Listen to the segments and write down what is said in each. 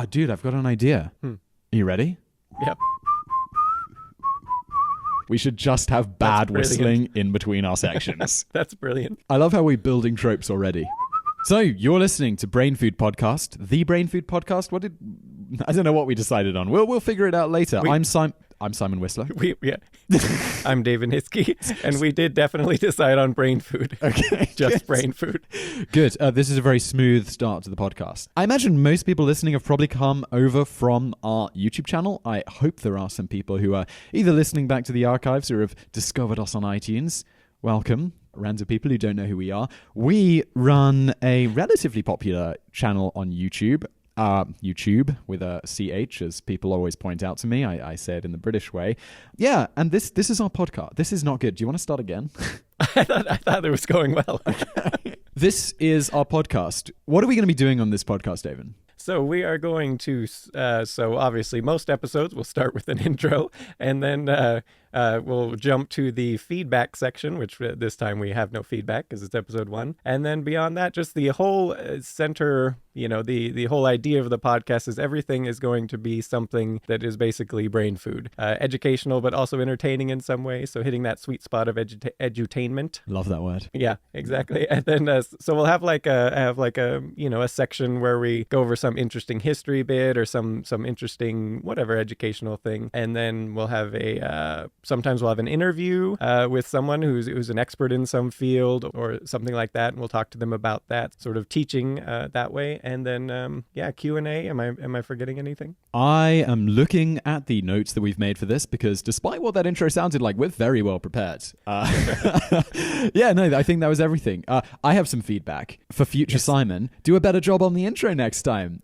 Oh, dude, I've got an idea. Are you ready? Yep. We should just have bad whistling in between our sections. That's brilliant. I love how we're building tropes already. So, you're listening to BrainFood Podcast, the BrainFood Podcast. I don't know what we decided on. We'll figure it out later. I'm Simon Whistler. I'm David Hiskey, and we did definitely decide on BrainFood. Okay. Just BrainFood. Good. This is a very smooth start to the podcast. I imagine most people listening have probably come over from our YouTube channel. I hope there are some people who are either listening back to the archives or have discovered us on iTunes. Welcome, random people who don't know who we are. We run a relatively popular channel on YouTube. YouTube with a CH, as people always point out to me. I say it in the British way. Yeah, and this is our podcast. This is not good. Do you want to start again? I thought it was going well. This is our podcast. What are we going to be doing on this podcast, David? So we are going to, so obviously most episodes will start with an intro, and then we'll jump to the feedback section, which this time we have no feedback because it's episode 1. And then beyond that, just the whole center, the whole idea of the podcast is everything is going to be something that is basically brain food, educational, but also entertaining in some way. So hitting that sweet spot of edutainment. Love that word. Yeah, exactly. And then, so we'll have a section where we go over some interesting history bit or some interesting whatever educational thing, and then we'll have sometimes we'll have an interview with someone who's an expert in some field or something like that, and we'll talk to them about that sort of teaching that way. And then Q&A. Am I forgetting anything? I am looking at the notes that we've made for this because despite what that intro sounded like, we're very well prepared. Yeah, no, I think that was everything. I have some feedback for future Simon. Do a better job on the intro next time.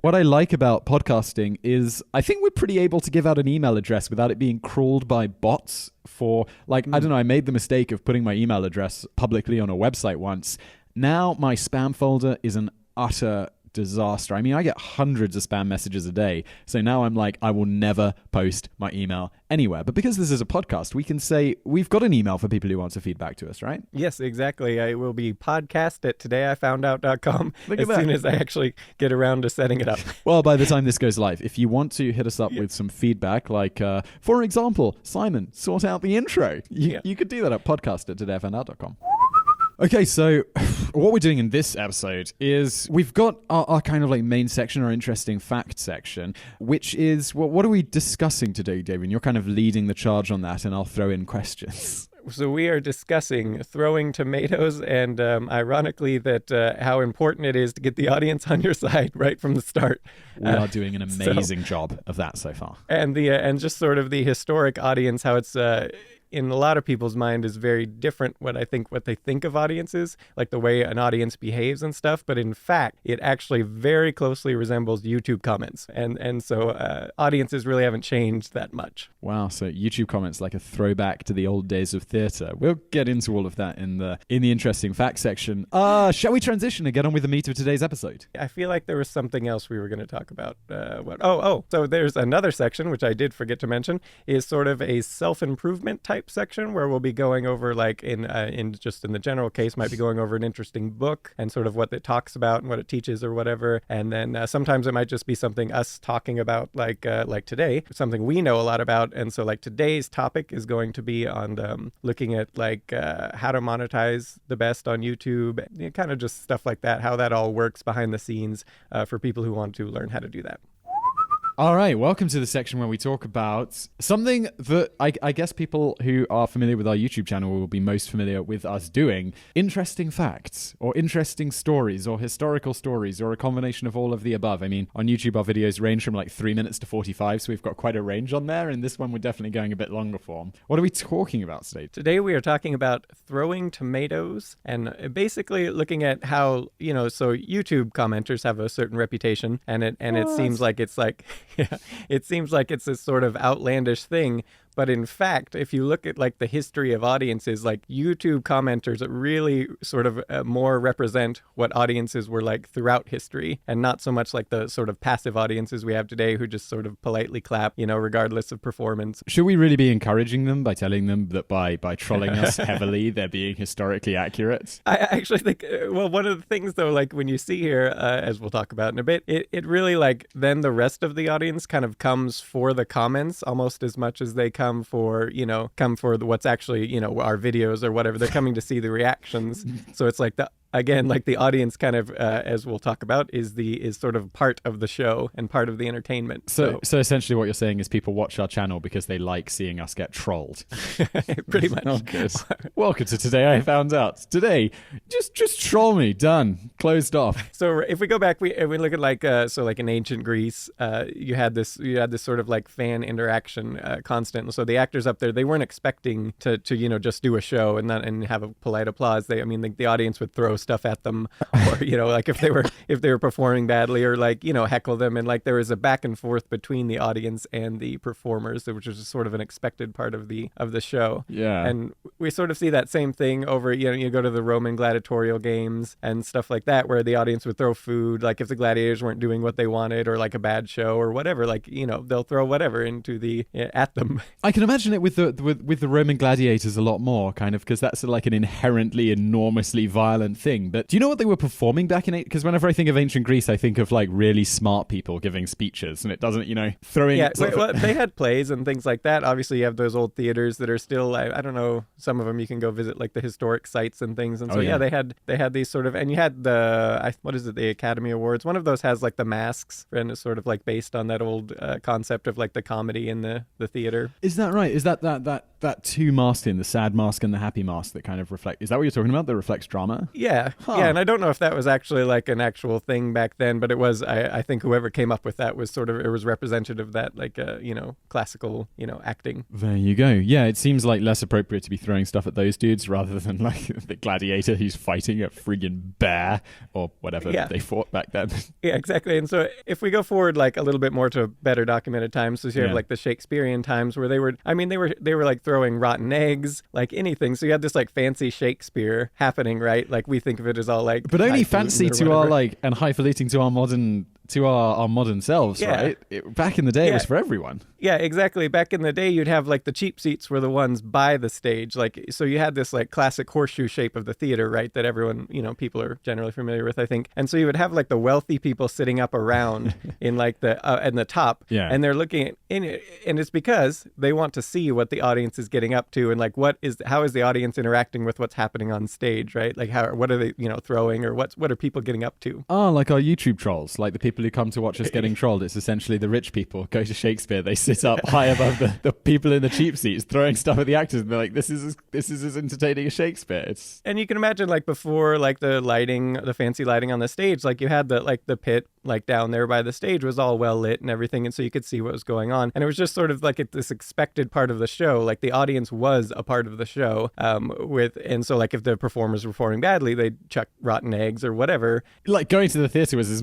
What I like about podcasting is I think we're pretty able to give out an email address without it being crawled by bots for, I don't know, I made the mistake of putting my email address publicly on a website once. Now my spam folder is an utter disaster. I mean, I get hundreds of spam messages a day. So now I'm like, I will never post my email anywhere. But because this is a podcast, we can say we've got an email for people who want to feedback to us, right? Yes, exactly. I will be podcast@todayifoundout.com as soon as I actually get around to setting it up. Well, by the time this goes live, if you want to hit us up with some feedback, like, for example, Simon, sort out the intro. You could do that at podcast@todayifoundout.com. Okay, so what we're doing in this episode is we've got our kind of like main section, our interesting fact section, which is, what are we discussing today, David? You're kind of leading the charge on that, and I'll throw in questions. So we are discussing throwing tomatoes and ironically that how important it is to get the audience on your side right from the start. We are doing an amazing job of that so far. And just sort of the historic audience, how it's in a lot of people's mind is very different what they think of audiences, like the way an audience behaves and stuff. But in fact, it actually very closely resembles YouTube comments. And so audiences really haven't changed that much. Wow. So YouTube comments like a throwback to the old days of theater. We'll get into all of that in the interesting fact section. Shall we transition and get on with the meat of today's episode? I feel like there was something else we were going to talk about. So there's another section, which I did forget to mention, is sort of a self-improvement type section where we'll be going over, like in the general case, might be going over an interesting book and sort of what it talks about and what it teaches or whatever. And then sometimes it might just be something us talking about, like today, something we know a lot about. And so like today's topic is going to be on looking at how to monetize the best on YouTube, kind of just stuff like that, how that all works behind the scenes for people who want to learn how to do that. All right, welcome to the section where we talk about something that I guess people who are familiar with our YouTube channel will be most familiar with us doing. Interesting facts, or interesting stories, or historical stories, or a combination of all of the above. I mean, on YouTube, our videos range from like 3 minutes to 45, so we've got quite a range on there, and this one we're definitely going a bit longer form. What are we talking about today? Today we are talking about throwing tomatoes, and basically looking at how, so YouTube commenters have a certain reputation, and it seems like it's like... Yeah, it seems like it's a sort of outlandish thing, But in fact, if you look at like the history of audiences, like YouTube commenters really sort of more represent what audiences were like throughout history, and not so much like the sort of passive audiences we have today who just sort of politely clap, regardless of performance. Should we really be encouraging them by telling them that by trolling us heavily, they're being historically accurate? I actually think, one of the things though, like when you see here, as we'll talk about in a bit, it really like then the rest of the audience kind of comes for the comments almost as much as they come for what's actually, our videos or whatever. They're coming to see the reactions. So it's like the audience kind of, as we'll talk about, is sort of part of the show and part of the entertainment. So essentially what you're saying is people watch our channel because they like seeing us get trolled. Pretty much. Oh, good. Welcome to Today I Found Out. Today, just troll me. Done. Closed off. So if we go back, we look at like in ancient Greece, you had this sort of like fan interaction constant. So the actors up there, they weren't expecting to just do a show and have a polite applause. The audience would throw stuff at them, or like if they were performing badly, or like heckle them, and like there was a back and forth between the audience and the performers, which was sort of an expected part of the show. Yeah. And we sort of see that same thing over you go to the Roman gladiatorial games and stuff like that, where the audience would throw food, like if the gladiators weren't doing what they wanted, or like a bad show or whatever, like they'll throw whatever into at them. I can imagine it with the Roman gladiators a lot more, kind of, because that's like an inherently enormously violent thing. But do you know what they were performing back in it? Because whenever I think of ancient Greece, I think of like really smart people giving speeches, and it doesn't, throwing. Yeah, they had plays and things like that. Obviously, you have those old theaters that are still, I don't know, some of them you can go visit, like the historic sites and things. And so they had these sort of, and you had the Academy Awards. One of those has like the masks, and it's sort of like based on that old concept of like the comedy in the theater. Is that right? Is that two masks in the sad mask and the happy mask that kind of reflect? Is that what you're talking about? That reflects drama? Yeah. Yeah, and I don't know if that was actually like an actual thing back then, but it was. I think whoever came up with that was sort of, it was representative of that, like classical acting. There you go. Yeah, it seems like less appropriate to be throwing stuff at those dudes rather than like the gladiator who's fighting a friggin' bear or whatever they fought back then. Yeah, exactly. And so if we go forward like a little bit more to better documented times, so you have like the Shakespearean times where they were like throwing rotten eggs, like anything. So you had this like fancy Shakespeare happening, right? Like we think of it as all like, but only fancy to our like, and highfalutin to our modern selves, right? Back in the day, it was for everyone. Yeah, exactly. Back in the day, you'd have like the cheap seats were the ones by the stage. Like, so you had this like classic horseshoe shape of the theater, right? That everyone, people are generally familiar with, I think. And so you would have like the wealthy people sitting up around in like in the top. Yeah. And they're looking in it. And it's because they want to see what the audience is getting up to, and like how is the audience interacting with what's happening on stage, right? Like what are they, throwing, or what are people getting up to? Oh, like our YouTube trolls, like the people who come to watch us getting trolled. It's essentially the rich people go to Shakespeare, they sit up high above the people in the cheap seats throwing stuff at the actors, and they're like, this is as entertaining as Shakespeare. And you can imagine like before like the fancy lighting on the stage, like you had the pit like down there by the stage was all well lit and everything, and so you could see what was going on, and it was just sort of like this expected part of the show. Like the audience was a part of the show, and so like if the performers were performing badly, they'd chuck rotten eggs or whatever. Like going to the theater was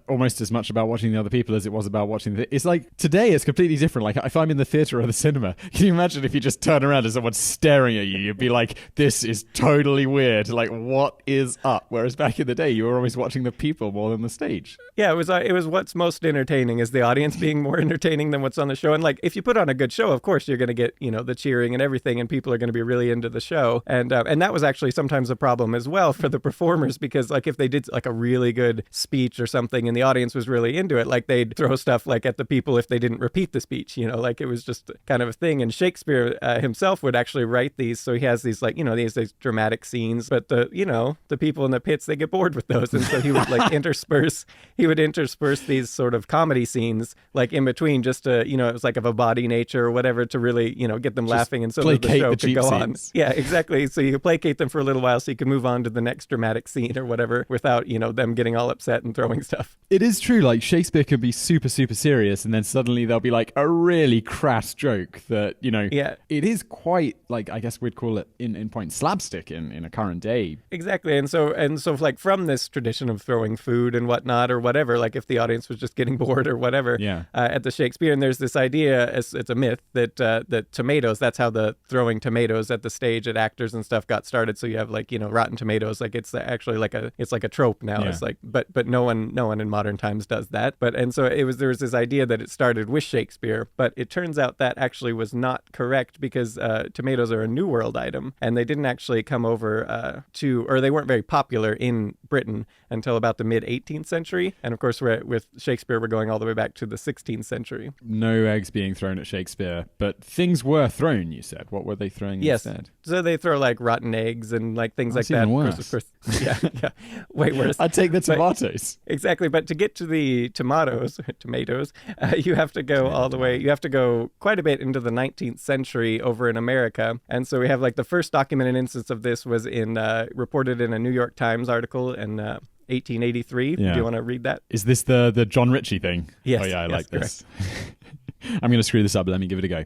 almost as much about watching the other people as it was about watching it's like today it's completely different. Like if I'm in the theater or the cinema, can you imagine if you just turn around and someone's staring at you, you'd be like, this is totally weird, like what is up? Whereas back in the day you were always watching the people more than the stage. Yeah, it was what's most entertaining is the audience being more entertaining than what's on the show. And like if you put on a good show, of course you're going to get the cheering and everything, and people are going to be really into the show. And that was actually sometimes a problem as well for the performers, because like if they did like a really good speech or something and the audience was really into it, like they'd throw stuff like at the people if they didn't repeat the speech, like it was just kind of a thing. And Shakespeare himself would actually write these, so he has these like these dramatic scenes, but the people in the pits, they get bored with those, and so he would like intersperse these sort of comedy scenes like in between, just to it was like of a baudy nature or whatever, to really get them just laughing, and so that the show could go on. Yeah, exactly. So you placate them for a little while so you can move on to the next dramatic scene or whatever without them getting all upset and throwing stuff. It is true. Like Shakespeare can be super, super serious, and then suddenly there'll be like a really crass joke that, it is quite like, I guess we'd call it in point slapstick in a current day. Exactly. And so like from this tradition of throwing food and whatnot or whatever, like if the audience was just getting bored or whatever, at the Shakespeare, and there's this idea, it's a myth that tomatoes, that's how the throwing tomatoes at the stage at actors and stuff got started. So you have like, Rotten Tomatoes, like it's actually like a trope now. It's like, but no one in modern times does that. And so there was this idea that it started with Shakespeare, but it turns out that actually was not correct because tomatoes are a New World item, and they didn't actually come over or they weren't very popular in Britain until about the mid 18th century. And of course, with Shakespeare, we're going all the way back to the 16th century. No eggs being thrown at Shakespeare, but things were thrown, you said. What were they throwing instead? So they throw like rotten eggs and like things like that. Even worse. Of course, yeah, way worse. I'd take the tomatoes. Exactly. But to get to the tomatoes, you have to go all the way. You have to go quite a bit into the 19th century over in America. And so we have like the first documented instance of this was reported in a New York Times article in 1883. Do you want to read that? Is this the John Ritchie thing? Yes. Oh, yeah, I like correct. this. I'm going to screw this up, but let me give it a go.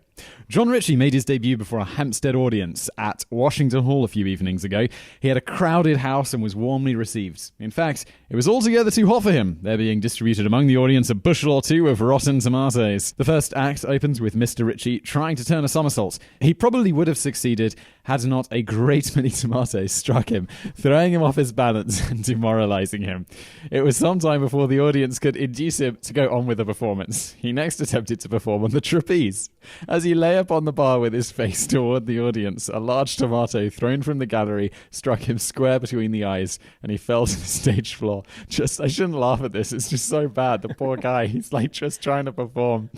John Ritchie made his debut before a Hampstead audience at Washington Hall a few evenings ago. He had a crowded house and was warmly received. In fact, it was altogether too hot for him, there being distributed among the audience a bushel or two of rotten tomatoes. The first act opens with Mr. Ritchie trying to turn a somersault. He probably would have succeeded had not a great many tomatoes struck him, throwing him off his balance and demoralizing him. It was some time before the audience could induce him to go on with the performance. He next attempted to perform on the trapeze. As he lay upon the bar with his face toward the audience, a large tomato thrown from the gallery struck him square between the eyes, and he fell to the stage floor. I shouldn't laugh at this, it's just so bad. The poor guy, he's like just trying to perform.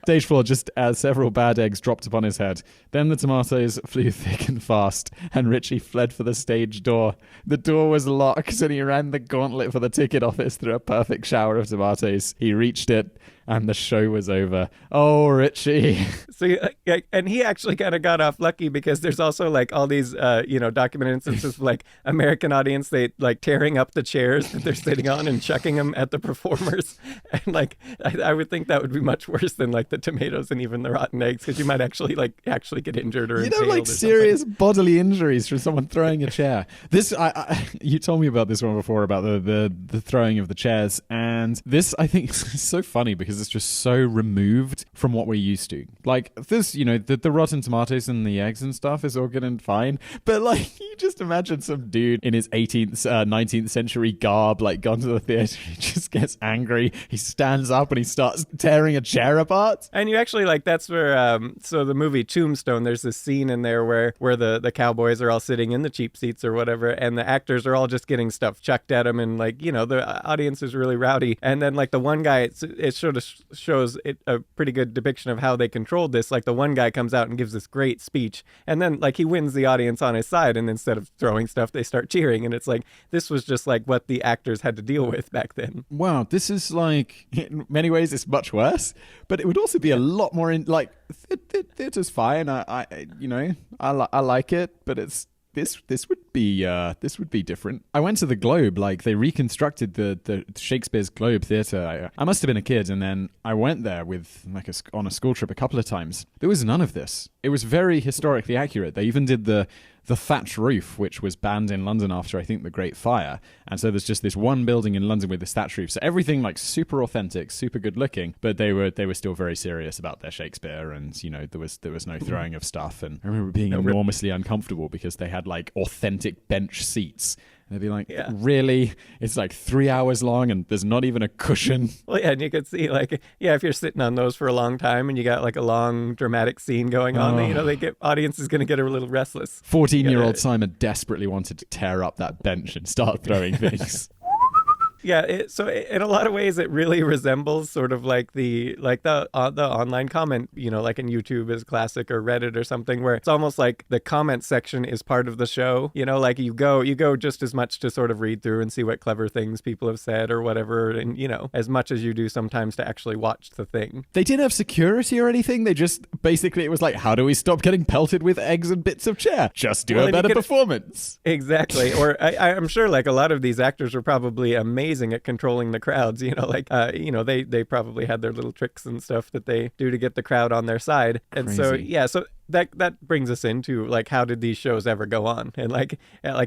Stage floor, just as several bad eggs dropped upon his head. Then the tomatoes flew thick and fast, and Ritchie fled for the stage door. The door was locked, and he ran the gauntlet for the ticket office through a perfect shower of tomatoes. He reached it, and the show was over. Oh, Ritchie. So, and he actually kind of got off lucky because there's also like all these, documented instances of like American audience, they like tearing up the chairs that they're sitting on and chucking them at the performers. And like, I would think that would be much worse than like the tomatoes and even the rotten eggs, because you might actually get injured or impaled like serious bodily injuries from someone throwing a chair. This, you told me about this one before about the throwing of the chairs, and this I think is so funny because it's just so removed from what we're used to. Like this, the rotten tomatoes and the eggs and stuff is all good and fine, but like you just imagine some dude in his 19th century garb like gone to the theater, he just gets angry, he stands up and he starts tearing a chair apart. And you actually that's where so the movie Tombstone, there's this scene in there where the cowboys are all sitting in the cheap seats or whatever, and the actors are all just getting stuff chucked at them, and the audience is really rowdy, and then like the one guy, it sort of shows a pretty good depiction of how they controlled this. Like the one guy comes out and gives this great speech, and then like he wins the audience on his side, and instead of throwing stuff they start cheering, and it's like this was just like what the actors had to deal with back then. Wow, this is like in many ways it's much worse, but it would also be a lot more in like theater's fine. I like it, but it's this would be different. I went to the Globe, like they reconstructed the Shakespeare's Globe Theatre. I must have been a kid, and then I went there with on a school trip a couple of times. There was none of this. It was very historically accurate. They even did the thatch roof, which was banned in London after, I think, the Great Fire. And so there's just this one building in London with this thatch roof. So everything like super authentic, super good looking, but they were still very serious about their Shakespeare, and there was no throwing of stuff. And I remember being enormously uncomfortable because they had like authentic bench seats. They'd be like, really? It's like 3 hours long and there's not even a cushion. Well, yeah, and you could see if you're sitting on those for a long time and you got like a long dramatic scene going on, audience is going to get a little restless. 14-year-old Simon desperately wanted to tear up that bench and start throwing things. Yeah, so in a lot of ways, it really resembles sort of like the online comment, like in YouTube is classic, or Reddit or something, where it's almost like the comment section is part of the show. Like you go just as much to sort of read through and see what clever things people have said or whatever, and as much as you do sometimes to actually watch the thing. They didn't have security or anything. They just basically, it was like, how do we stop getting pelted with eggs and bits of chair? Just do a better performance. Exactly. Or I'm sure like a lot of these actors were probably amazing amazing at controlling the crowds. Like they probably had their little tricks and stuff that they do to get the crowd on their side. And so that brings us into like, how did these shows ever go on, and like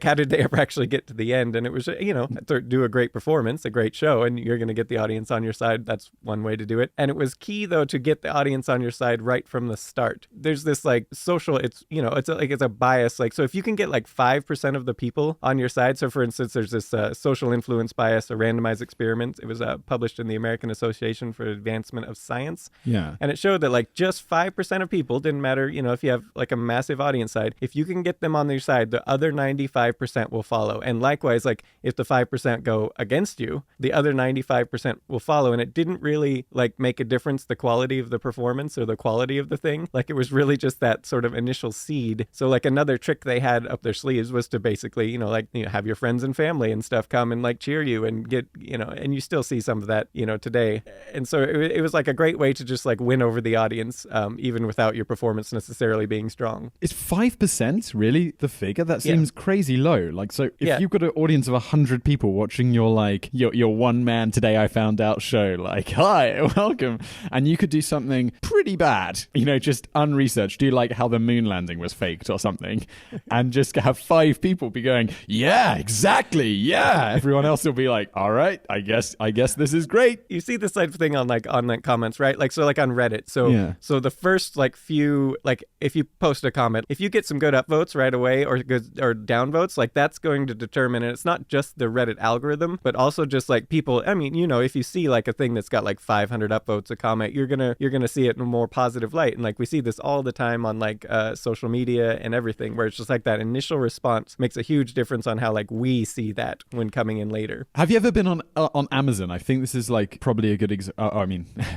how did they ever actually get to the end? And it was do a great performance, a great show, and you're going to get the audience on your side. That's one way to do it. And it was key though to get the audience on your side right from the start. There's this like social, it's a bias. Like, so if you can get like 5% of the people on your side. So for instance, there's this social influence bias, a randomized experiment. It was published in the American Association for Advancement of Science. Yeah. And it showed that like just 5% of people, didn't matter, if you have like a massive audience side, if you can get them on your side, the other 95% will follow. And likewise, like if the 5% go against you, the other 95% will follow. And it didn't really like make a difference, the quality of the performance or the quality of the thing. Like it was really just that sort of initial seed. So like another trick they had up their sleeves was to basically, have your friends and family and stuff come and like cheer you and get, and you still see some of that, today. And so it was like a great way to just like win over the audience, even without your performance necessarily being strong. Is 5% really the figure? That seems crazy low. Like, so if you've got an audience of 100 people watching your like your one man Today I Found Out show, like, hi, welcome, and you could do something pretty bad, just unresearched, do like how the moon landing was faked or something, and just have 5 people be going, yeah, exactly, yeah. Everyone else will be like, all right, I guess this is great. You see this type of thing on like comments, right? Like, so like on Reddit. So the first like few, like if you post a comment, if you get some good upvotes right away or good or downvotes, like that's going to determine, and it's not just the Reddit algorithm, but also just like people. I mean, if you see like a thing that's got like 500 upvotes a comment, you're gonna see it in a more positive light. And like we see this all the time on like social media and everything, where it's just like that initial response makes a huge difference on how like we see that when coming in later. Have you ever been on Amazon? I think this is like probably a good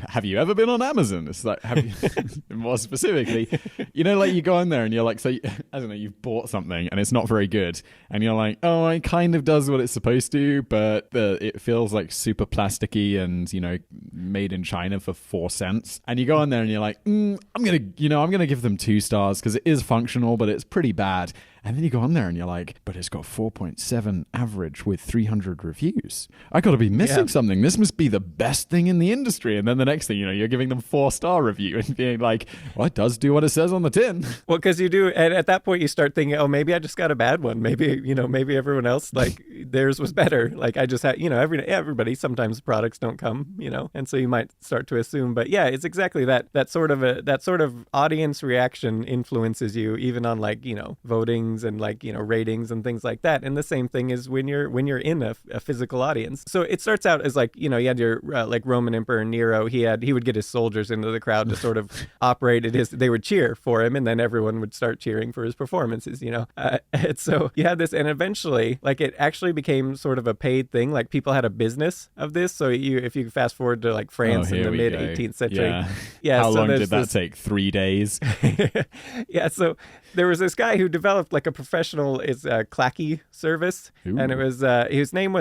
have you ever been on Amazon? It's like, have you more specifically, like you go in there and you're like, so I don't know, you've bought something and it's not very good, and you're like, oh, it kind of does what it's supposed to, but it feels like super plasticky and made in China for 4 cents. And you go in there and you're like, I'm gonna give them 2 stars because it is functional, but it's pretty bad. And then you go on there and you're like, but it's got 4.7 average with 300 reviews. I got to be missing something. This must be the best thing in the industry. And then the next thing, you're giving them 4-star review and being like, well, it does do what it says on the tin. Well, because you do. And at that point, you start thinking, oh, maybe I just got a bad one. Maybe, maybe everyone else, like theirs was better. Like I just had, everybody, sometimes products don't come, and so you might start to assume. But yeah, it's exactly that sort of audience reaction influences you, even on like, voting and like ratings and things like that. And the same thing is when you're in a physical audience. So it starts out as like you had your like Roman Emperor Nero. He would get his soldiers into the crowd to sort of operate at they would cheer for him, and then everyone would start cheering for his performances. And so you had this, and eventually like it actually became sort of a paid thing. Like people had a business of this. So if you fast forward to like France in the mid 18th century, how long did that take? 3 days. Yeah. So there was this guy who developed like a professional clacky service. Ooh. And it was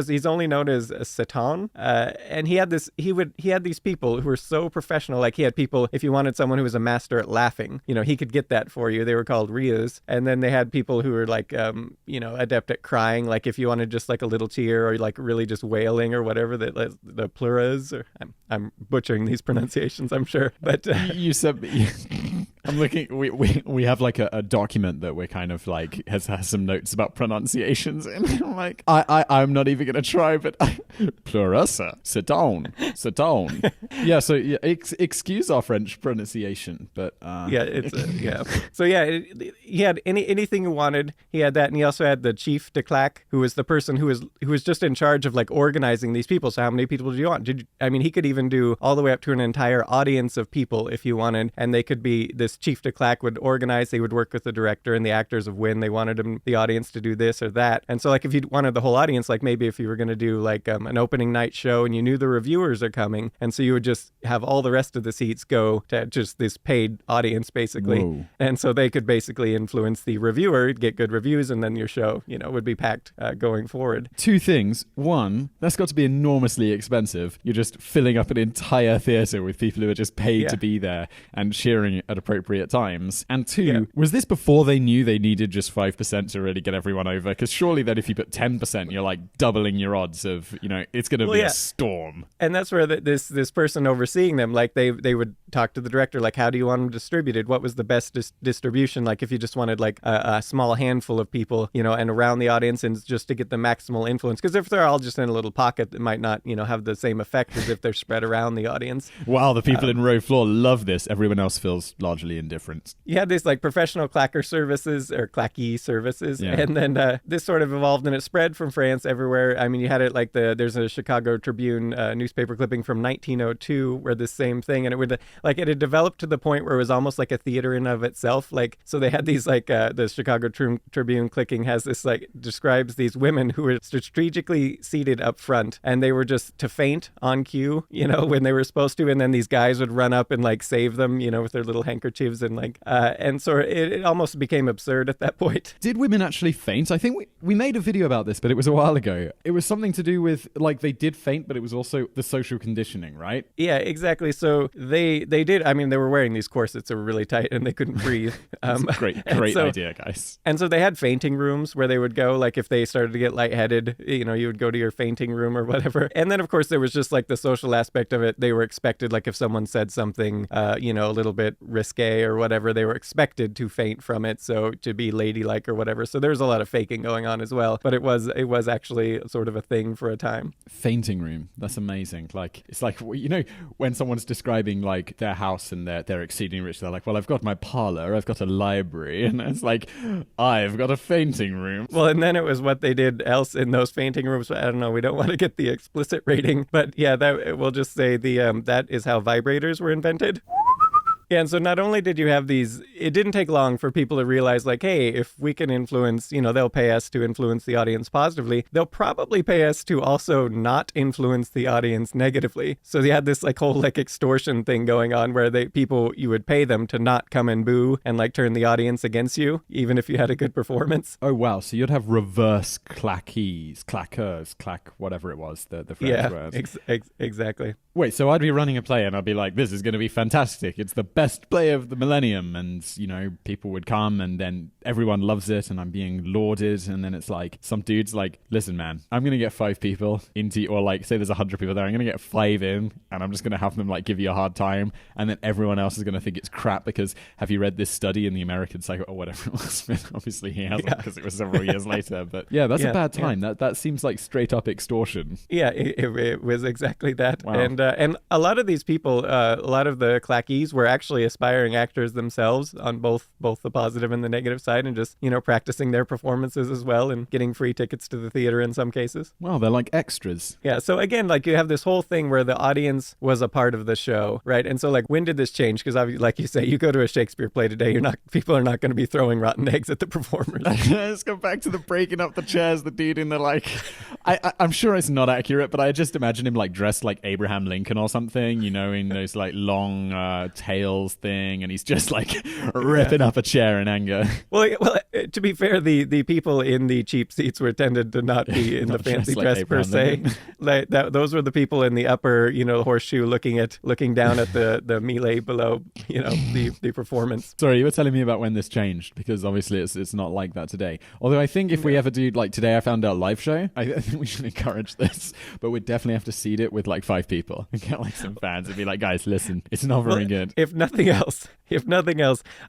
he's only known as Satan, and he had these people who were so professional. Like he had people, if you wanted someone who was a master at laughing, he could get that for you. They were called rias. And then they had people who were like adept at crying, like if you wanted just like a little tear or like really just wailing or whatever, the pluras, or I'm butchering these pronunciations, I'm sure, but you said I'm looking. We have like a document that we're kind of like has some notes about pronunciations, and I'm like, I'm not even gonna try, but plurasa, sit down. Yeah. So excuse our French pronunciation, but yeah. So yeah, he had anything you wanted. He had that, and he also had the chief de claque, who was the person who was just in charge of like organizing these people. So how many people do you want? He could even do all the way up to an entire audience of people if you wanted, and they could be this chief de claque would organize. They would work with the director and the actors of when they wanted the audience to do this or that. And so like if you wanted the whole audience, like maybe if you were going to do like an opening night show and you knew the reviewers are coming, and so you would just have all the rest of the seats go to just this paid audience basically. Whoa. And so they could basically influence the reviewer, get good reviews, and then your show would be packed going forward. 2 things. One, that's got to be enormously expensive. You're just filling up an entire theater with people who are just paid to be there and cheering at appropriate appropriate times? And two, was this before they knew they needed just 5% to really get everyone over? Because surely then if you put 10%, you're like doubling your odds of, it's going to be a storm. And that's where this person overseeing them, like they would talk to the director, like, how do you want them distributed? What was the best distribution? Like if you just wanted like a small handful of people, and around the audience and just to get the maximal influence. Because if they're all just in a little pocket, it might not, have the same effect as if they're spread around the audience. Wow, the people in row floor love this. Everyone else feels largely indifferent. You had these like professional clacker services or clacky services. Yeah. And then this sort of evolved and it spread from France everywhere. I mean, you had it like there's a Chicago Tribune newspaper clipping from 1902 where this same thing, and it had developed to the point where it was almost like a theater in of itself. Like, so they had these like the Chicago Tribune clicking has this like describes these women who were strategically seated up front, and they were just to faint on cue, when they were supposed to, and then these guys would run up and like save them, with their little handkerchiefs and like and so it almost became absurd at that point. Did women actually faint? I think we made a video about this, but it was a while ago. It was something to do with like they did faint, but it was also the social conditioning, right? Yeah, exactly. So they did. I mean, they were wearing these corsets that were really tight and they couldn't breathe. Great idea, guys. And so they had fainting rooms where they would go, like if they started to get lightheaded, you would go to your fainting room or whatever. And then, of course, there was just like the social aspect of it. They were expected, like if someone said something, a little bit risque or whatever, they were expected to faint from it. So to be ladylike or whatever. So there was a lot of faking going on as well. But it was actually sort of a thing for a time. Fainting room. That's amazing. Like, it's like, when someone's describing like their house and they're exceedingly rich, they're like, well, I've got my parlor, I've got a library, and it's like, I've got a fainting room. Well, and then it was what they did else in those fainting rooms. I don't know, we don't want to get the explicit rating, but yeah, that we'll just say that is how vibrators were invented. Yeah, and so not only did you have these, it didn't take long for people to realize, like, hey, if we can influence, they'll pay us to influence the audience positively. They'll probably pay us to also not influence the audience negatively. So you had this like whole like extortion thing going on where you would pay them to not come and boo and like turn the audience against you, even if you had a good performance. Oh, wow. So you'd have reverse clackers, whatever it was, the French word. Exactly. Wait, so I'd be running a play and I'd be like, this is going to be fantastic. It's the best play of the millennium. And, people would come and then everyone loves it and I'm being lauded. And then it's like, some dude's like, listen, man, I'm going to get 5 people into, or like, say there's 100 people there. I'm going to get 5 in and I'm just going to have them like give you a hard time. And then everyone else is going to think it's crap because have you read this study in the American Psycho or whatever it was? Obviously he hasn't because it was several years later. But yeah, that's a bad time. Yeah. That seems like straight up extortion. Yeah, it was exactly that. Wow. And a lot of these people, a lot of the clackies were actually aspiring actors themselves on both the positive and the negative side, and just, practicing their performances as well and getting free tickets to the theater in some cases. Wow, they're like extras. Yeah, so again, like you have this whole thing where the audience was a part of the show, right? And so like when did this change? Because like you say, you go to a Shakespeare play today, people are not going to be throwing rotten eggs at the performers. Let's go back to the breaking up the chairs, the dude in the like, I'm sure it's not accurate, but I just imagine him like dressed like Abraham Lincoln or something, in those like long tails thing, and he's just like ripping up a chair in anger. Well, to be fair, the people in the cheap seats were tended to not be in the fancy dress per se. Like those were the people in the upper, horseshoe looking down at the melee below, the performance. Sorry, you were telling me about when this changed, because obviously it's not like that today. Although I think if we ever do like Today I Found Out live show, I think we should encourage this, but we'd definitely have to seed it with like 5 people and get like some fans and be like, guys, listen, it's not very good. If nothing else,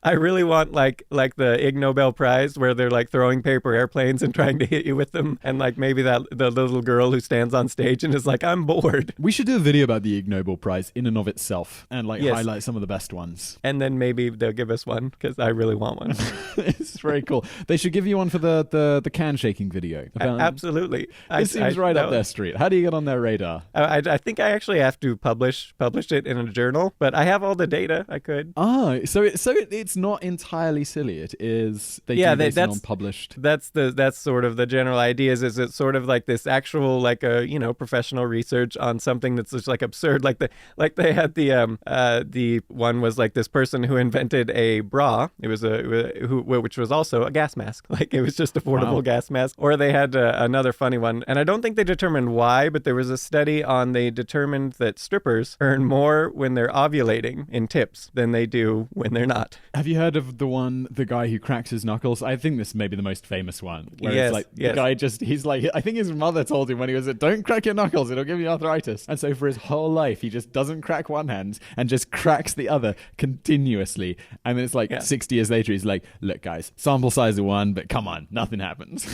I really want like the Ig Nobel Prize where they're like throwing paper airplanes and trying to hit you with them, and like maybe the little girl who stands on stage and is like, I'm bored. We should do a video about the Ig Nobel Prize in and of itself and like highlight some of the best ones. And then maybe they'll give us one, because I really want one. It's very cool. They should give you one for the can shaking video. Absolutely. It seems right up their street. How do you get on their radar? I think I actually have to publish it in a journal, but I have all the data. I could. So it's not entirely silly. It is. That's unpublished. That's sort of the general idea. Is it's sort of like this actual like a professional research on something that's just like absurd. Like they had the one was like this person who invented a bra. It was which was also a gas mask. Like it was just a portable gas mask. Or they had another funny one, and I don't think they determined why, but there was a study on they determined that strippers earn more when they're ovulating in tips than they do true when they're not. Have you heard of the guy who cracks his knuckles? I think this may be the most famous one. Where Yes, it's like yes. the guy he's like, I think his mother told him when he was don't crack your knuckles, it'll give you arthritis. And so for his whole life, he just doesn't crack one hand and just cracks the other continuously. And then it's like 60 years later, he's like, look guys, sample size of one, but come on, nothing happens.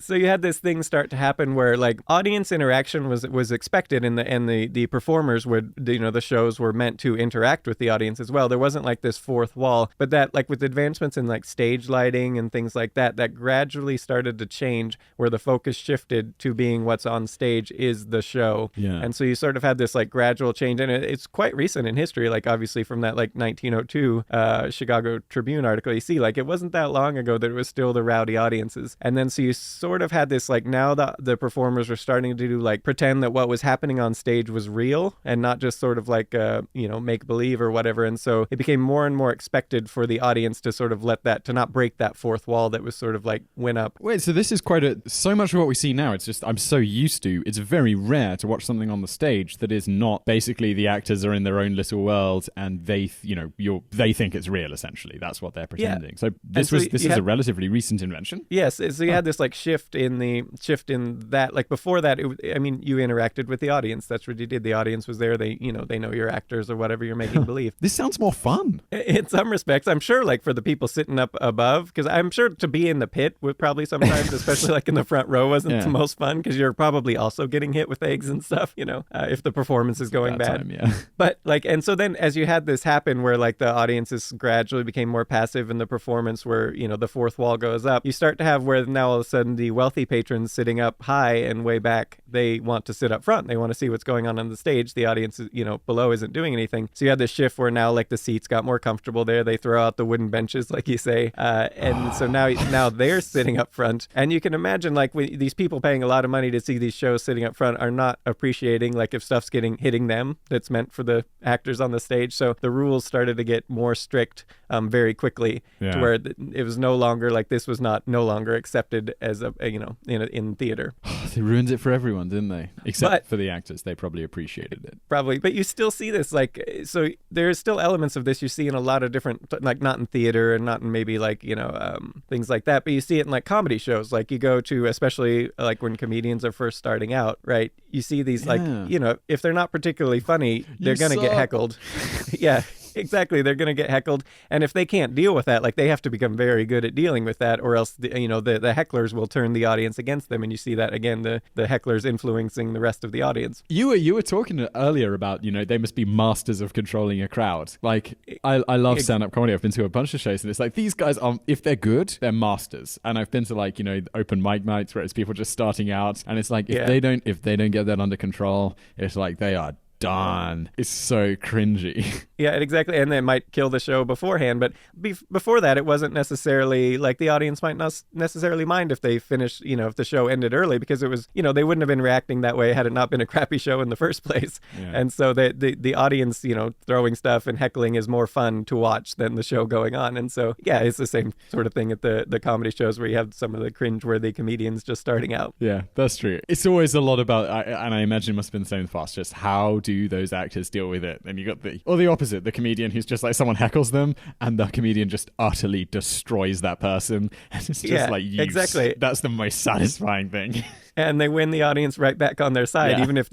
So you had this thing start to happen where like audience interaction was expected, and the performers would, the shows were meant to interact with the audience as well. There wasn't like this fourth wall, but that like with advancements in like stage lighting and things like that gradually started to change, where the focus shifted to being what's on stage is the show. Yeah. And so you sort of had this like gradual change, and it's quite recent in history, like obviously from that like 1902 Chicago Tribune article. You see, like it wasn't that long ago that it was still the rowdy audiences. And then so you sort of had this like now the performers were starting to do like pretend that what was happening on stage was real and not just sort of like make believe or whatever. And so it became more and more expected for the audience to sort of to not break that fourth wall that was sort of like went up. Wait, so this is so much of what we see now, it's just I'm so used to, it's very rare to watch something on the stage that is not basically the actors are in their own little world and they think it's real, essentially. That's what they're pretending. Yeah. So this is a relatively recent invention. Yes, so you had this like shift in that. Like before that, you interacted with the audience. That's what you did. The audience was there. They know you're actors or whatever you're making believe. This sounds more fun. In some respects, I'm sure, like for the people sitting up above, because I'm sure to be in the pit would probably sometimes, especially like in the front row, wasn't the most fun, because you're probably also getting hit with eggs and stuff, if the performance is going bad. Time, yeah. But like, and so then as you had this happen where like the audiences gradually became more passive in the performance, where, the fourth wall goes up, you start to have where now all of a sudden the wealthy patrons sitting up high and way back, they want to sit up front. They want to see what's going on the stage. The audience, below isn't doing anything. So you had this shift where now like the seats got more comfortable there. They throw out the wooden benches, like you say. And so now they're sitting up front. And you can imagine like these people paying a lot of money to see these shows sitting up front are not appreciating like if stuff's hitting them that's meant for the actors on the stage. So the rules started to get more strict very quickly, to where it was no longer like this was no longer accepted as in theater. They ruined it for everyone, didn't they? Except for the actors. They probably appreciated it. Probably. But you still see this, like, so there's still elements of this you see in a lot of different, like not in theater and not in maybe like, things like that, but you see it in like comedy shows. Like you go to, especially like when comedians are first starting out, right? You see these like, if they're not particularly funny, they're going to get heckled. Yeah. Exactly. They're going to get heckled. And if they can't deal with that, like they have to become very good at dealing with that, or else, the hecklers will turn the audience against them. And you see that again, the hecklers influencing the rest of the audience. You were talking earlier about, they must be masters of controlling a crowd. Like I love stand-up comedy. I've been to a bunch of shows and it's like these guys if they're good, they're masters. And I've been to like, open mic nights where it's people just starting out. And it's like, if they don't get that under control, it's like they are done. It's so cringy. Yeah, exactly. And they might kill the show beforehand. But before that, it wasn't necessarily like the audience might not necessarily mind if they finished, if the show ended early, because it was, they wouldn't have been reacting that way had it not been a crappy show in the first place. Yeah. And so the audience, throwing stuff and heckling is more fun to watch than the show going on. And so, yeah, it's the same sort of thing at the comedy shows where you have some of the cringeworthy comedians just starting out. Yeah, that's true. It's always a lot about, and I imagine it must have been the same with Fast, just how do those actors deal with it? And you got the opposite, the comedian who's just like someone heckles them and the comedian just utterly destroys that person. And it's just exactly. That's the most satisfying thing. And they win the audience right back on their side, even if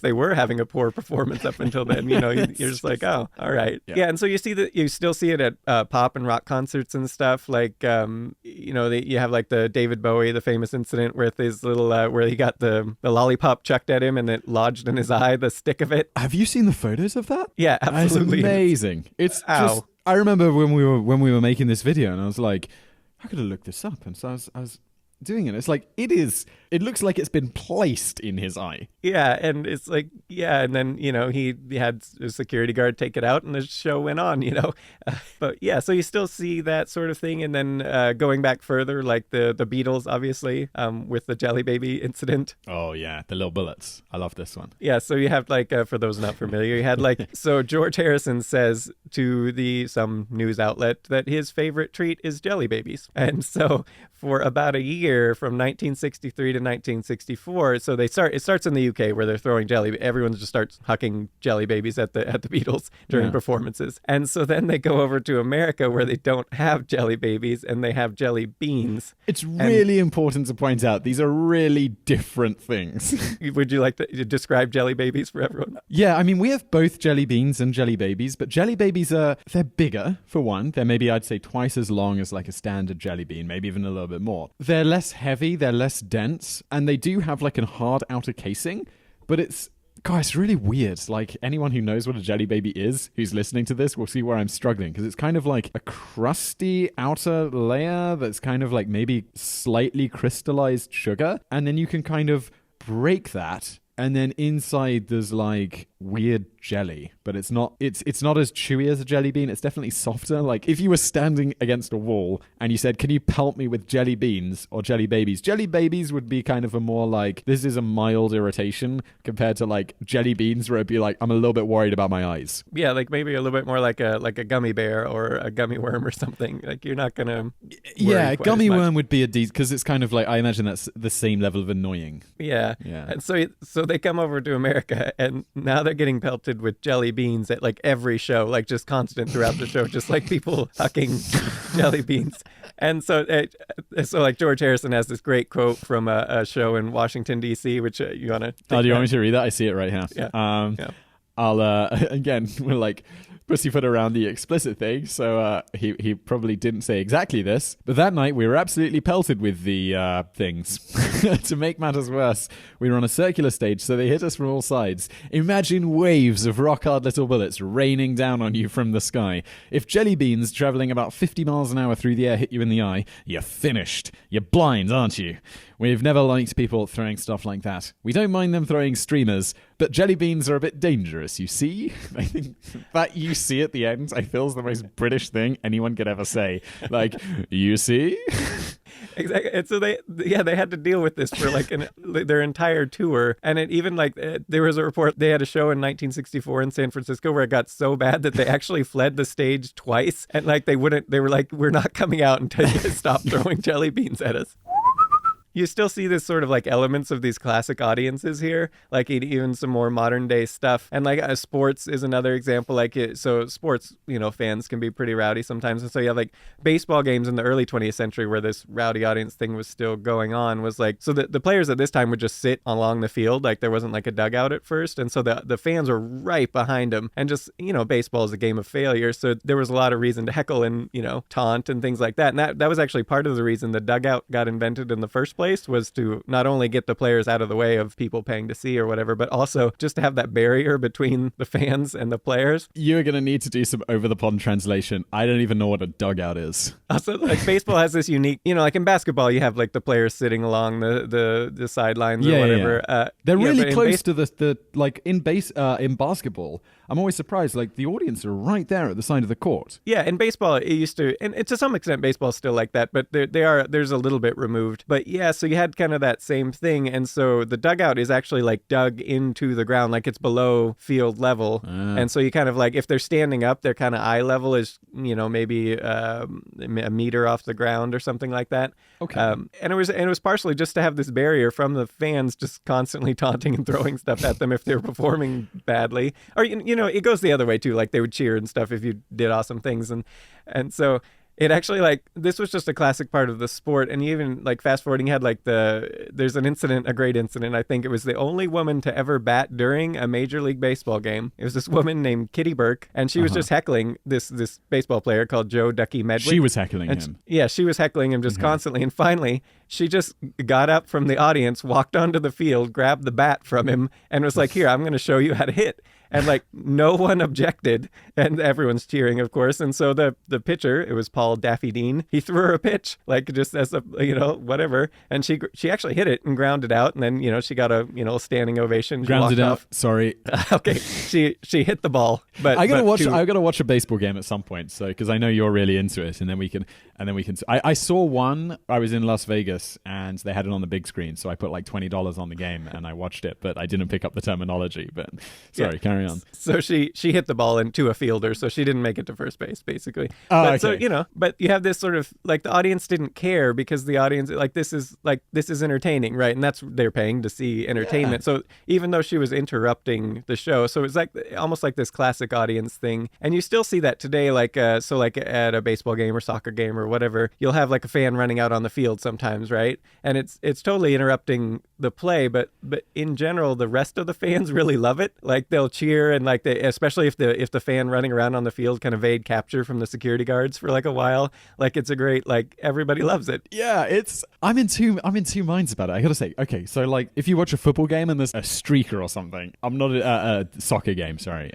they were having a poor performance up until then. You're just like, oh, all right, yeah. And so you still see it at pop and rock concerts and stuff. Like, you have like the David Bowie, the famous incident with his little where he got the lollipop chucked at him and it lodged in his eye, the stick of it. Have you seen the photos of that? Yeah, absolutely. It's amazing. It's just. I remember when we were making this video, and I was like, I could have looked this up, and so I was doing it. It's like it looks like it's been placed in his eye. Yeah, and it's like, and then he had a security guard take it out and the show went on. But yeah, so you still see that sort of thing. And then going back further, like the Beatles, obviously, with the Jelly Baby incident. Oh yeah, the little bullets. I love this one. Yeah, so you have like for those not familiar, you had like so George Harrison says to some news outlet that his favorite treat is Jelly Babies, and so for about a year from 1963 to to 1964. So it starts in the UK where they're throwing jelly. Everyone just starts hucking jelly babies at the Beatles during performances. And so then they go over to America where they don't have jelly babies and they have jelly beans. It's really important to point out these are really different things. Would you like to describe jelly babies for everyone? Yeah, I mean, we have both jelly beans and jelly babies, but jelly babies they're bigger, for one. They're maybe, I'd say, twice as long as like a standard jelly bean, maybe even a little bit more. They're less heavy, they're less dense, and they do have like a hard outer casing, but it's really weird. Like, anyone who knows what a jelly baby is, who's listening to this, will see where I'm struggling, because it's kind of like a crusty outer layer that's kind of like maybe slightly crystallized sugar, and then you can kind of break that, and then inside there's like weird jelly, but it's not as chewy as a jelly bean. It's definitely softer. Like, if you were standing against a wall and you said, can you pelt me with jelly beans or jelly babies would be kind of a more like, this is a mild irritation compared to like jelly beans where it'd be like, I'm a little bit worried about my eyes. Yeah, like maybe a little bit more like a gummy bear or a gummy worm or something. Like, you're not gonna a gummy worm would be a decent, because it's kind of like, I imagine that's the same level of annoying. Yeah. And so they come over to America, and now they're getting pelted with jelly beans at like every show, like just constant throughout the show, just like people hucking jelly beans. And so like George Harrison has this great quote from a show in Washington, D.C., which you want to... Oh, do you want me to read that? I see it right here. Yeah. I'll, again, we're like pussyfoot around the explicit thing, so he probably didn't say exactly this, but that night we were absolutely pelted with the things. To make matters worse, we were on a circular stage, so they hit us from all sides. Imagine waves of rock-hard little bullets raining down on you from the sky. If jelly beans traveling about 50 miles an hour through the air hit you in the eye, you're finished. You're blind, aren't you? We've never liked people throwing stuff like that. We don't mind them throwing streamers, but jelly beans are a bit dangerous, you see? I think that "you see" at the end, I feel, is the most British thing anyone could ever say. Like, you see? Exactly. And so they had to deal with this for like their entire tour. And it even like, there was a report, they had a show in 1964 in San Francisco where it got so bad that they actually fled the stage twice. And like, they were like, we're not coming out until you stop throwing jelly beans at us. You still see this sort of like elements of these classic audiences here, like even some more modern day stuff. And like sports is another example. So sports, fans can be pretty rowdy sometimes. And so you have like baseball games in the early 20th century where this rowdy audience thing was still going on, was like, so the players at this time would just sit along the field. Like, there wasn't like a dugout at first. And so the fans were right behind them, and just, baseball is a game of failure. So there was a lot of reason to heckle and, taunt and things like that. And that was actually part of the reason the dugout got invented in the first place, was to not only get the players out of the way of people paying to see or whatever, but also just to have that barrier between the fans and the players. You're going to need to do some over-the-pond translation. I don't even know what a dugout is. Also, like, baseball has this unique, like in basketball, you have like the players sitting along the sidelines or whatever. Yeah. They're really close to the like in basketball. I'm always surprised, like, the audience are right there at the side of the court. Yeah, in baseball, it used to, and to some extent, baseball's still like that, but there's a little bit removed. But yeah, so you had kind of that same thing, and so the dugout is actually like dug into the ground, like it's below field level, and so you kind of like, if they're standing up, their kind of eye level is, maybe a meter off the ground or something like that. Okay. And it was partially just to have this barrier from the fans just constantly taunting and throwing stuff at them if they were performing badly, or it goes the other way too. Like, they would cheer and stuff if you did awesome things, and so it actually, like, this was just a classic part of the sport. And even like fast forwarding, had like there's an incident, a great incident. I think it was the only woman to ever bat during a Major League Baseball game. It was this woman named Kitty Burke, and she was just heckling this baseball player called Joe Ducky Medwick. She was heckling him. Yeah, she was heckling him just constantly. And finally, she just got up from the audience, walked onto the field, grabbed the bat from him, and was like, "Here, I'm going to show you how to hit." And like, no one objected, and everyone's cheering, of course. And so the pitcher, it was Paul Daffy Dean, he threw her a pitch, like, just as a, whatever. And she actually hit it and grounded out. And then, she got a, standing ovation. Grounded out. Off. Sorry. Okay. She hit the ball. But I gotta watch a baseball game at some point. So, because I know you're really into it, and then we can. and then we can. I saw one. I was in Las Vegas, and they had it on the big screen, so I put like $20 on the game, and I watched it, but I didn't pick up the terminology. But sorry, carry on. So she hit the ball into a fielder, so she didn't make it to first base, basically. Oh, but, okay. So but you have this sort of like the audience didn't care because the audience this is entertaining, right? And that's they're paying to see entertainment. So even though she was interrupting the show, so it's like almost like this classic audience thing, and you still see that today. Like like at a baseball game or soccer game or whatever, you'll have like a fan running out on the field sometimes, right? And it's totally interrupting the play, but in general, the rest of the fans really love it. Like they'll cheer and like especially if the fan running around on the field can evade capture from the security guards for like a while. Like it's a great, like everybody loves it. Yeah, I'm in two minds about it. I gotta say, okay, so like if you watch a football game and there's a streaker or something, I'm not a soccer game, sorry.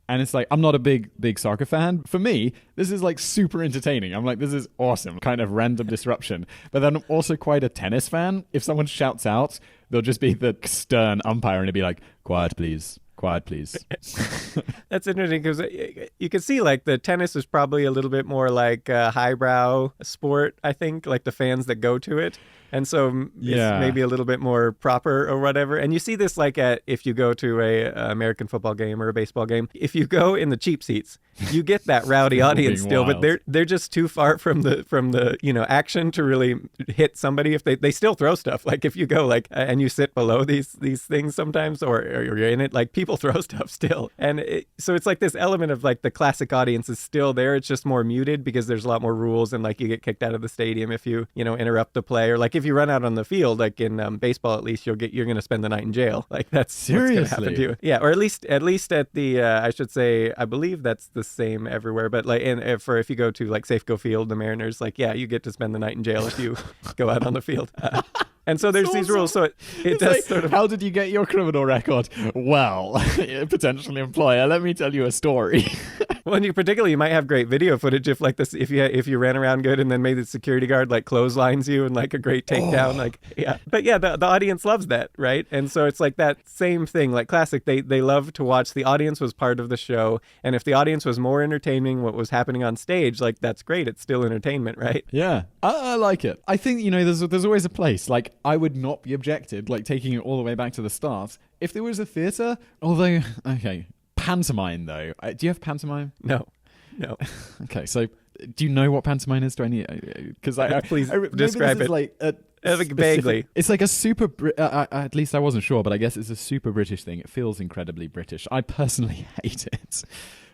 And it's like, I'm not a big soccer fan. For me, this is like super entertaining. I'm like, this is awesome, kind of random disruption. But then I'm also quite a tennis fan. If someone shouts out, there'll just be the stern umpire and it'll be like, quiet, please. Quiet, please. That's interesting because you can see like the tennis is probably a little bit more like a highbrow sport, I think, like the fans that go to it. And so it's maybe a little bit more proper or whatever. And you see this like if you go to a American football game or a baseball game, if you go in the cheap seats, you get that rowdy audience still, wild. but they're just too far from the action to really hit somebody. If they still throw stuff, like if you go like and you sit below these things sometimes, or you're in it, like people throw stuff still. And so it's like this element of like the classic audience is still there. It's just more muted because there's a lot more rules, and like you get kicked out of the stadium if you interrupt the play, or like if you run out on the field, like in baseball, at least you're going to spend the night in jail. Like that's seriously what's going to happen to you. Yeah, or at least at the I should say, I believe that's the same everywhere. But like if you go to like Safeco Field, the Mariners, like you get to spend the night in jail if you go out on the field. And so there's these rules. So it does like, sort of. How did you get your criminal record? Well, potential employer, let me tell you a story. Well, and you might have great video footage if like this, if you ran around good and then made the security guard like clotheslines you and like a great takedown, But the audience loves that, right? And so it's like that same thing, like classic. They love to watch. The audience was part of the show, and if the audience was more entertaining what was happening on stage, like that's great. It's still entertainment, right? Yeah, I like it. I think there's always a place. Like I would not be objected, like taking it all the way back to the start, if there was a theater. Although, okay. Pantomime, though. Do you have pantomime? No. Okay, so do you know what pantomime is? Do I need? Because please describe it. Like vaguely. It's like a super. At least I wasn't sure, but I guess it's a super British thing. It feels incredibly British. I personally hate it.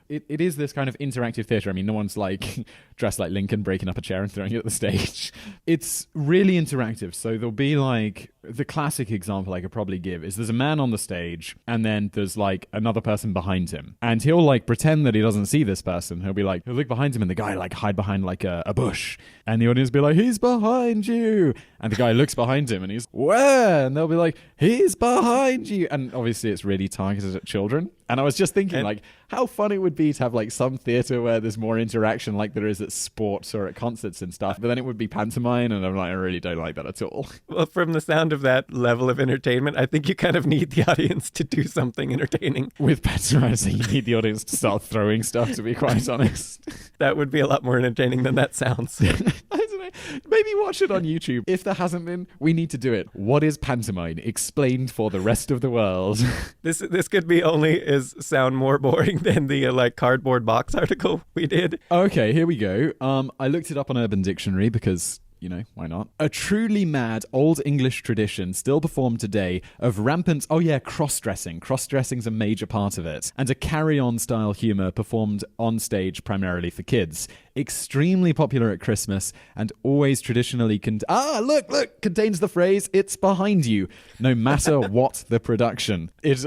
It is this kind of interactive theatre. I mean, no one's like dressed like Lincoln, breaking up a chair and throwing it at the stage. It's really interactive. So there'll be like the classic example I could probably give is there's a man on the stage and then there's like another person behind him, and he'll like pretend that he doesn't see this person. He'll look behind him and the guy like hide behind like a bush, and the audience will be like, he's behind you, and the guy looks behind him and he's where, and they'll be like, he's behind you, and obviously it's really targeted at children. And I was just thinking, like, how fun it would be to have like some theatre where there's more interaction, like there is at sports or at concerts and stuff. But then it would be pantomime, and I'm like, I really don't like that at all. Well, from the sound of that level of entertainment, I think you kind of need the audience to do something entertaining. With pantomime, so you need the audience to start throwing stuff, to be quite honest. That would be a lot more entertaining than that sounds. I don't know. Maybe watch it on YouTube. If there hasn't been, we need to do it. What is pantomime? Explained for the rest of the world. This could be sound more boring than the like cardboard box article we did. Okay, here we go. I looked it up on Urban Dictionary because, why not? A truly mad Old English tradition still performed today of rampant, cross-dressing. Cross-dressing's a major part of it. And a carry-on style humor performed on stage primarily for kids. Extremely popular at Christmas and always traditionally contains the phrase, it's behind you, no matter what the production. This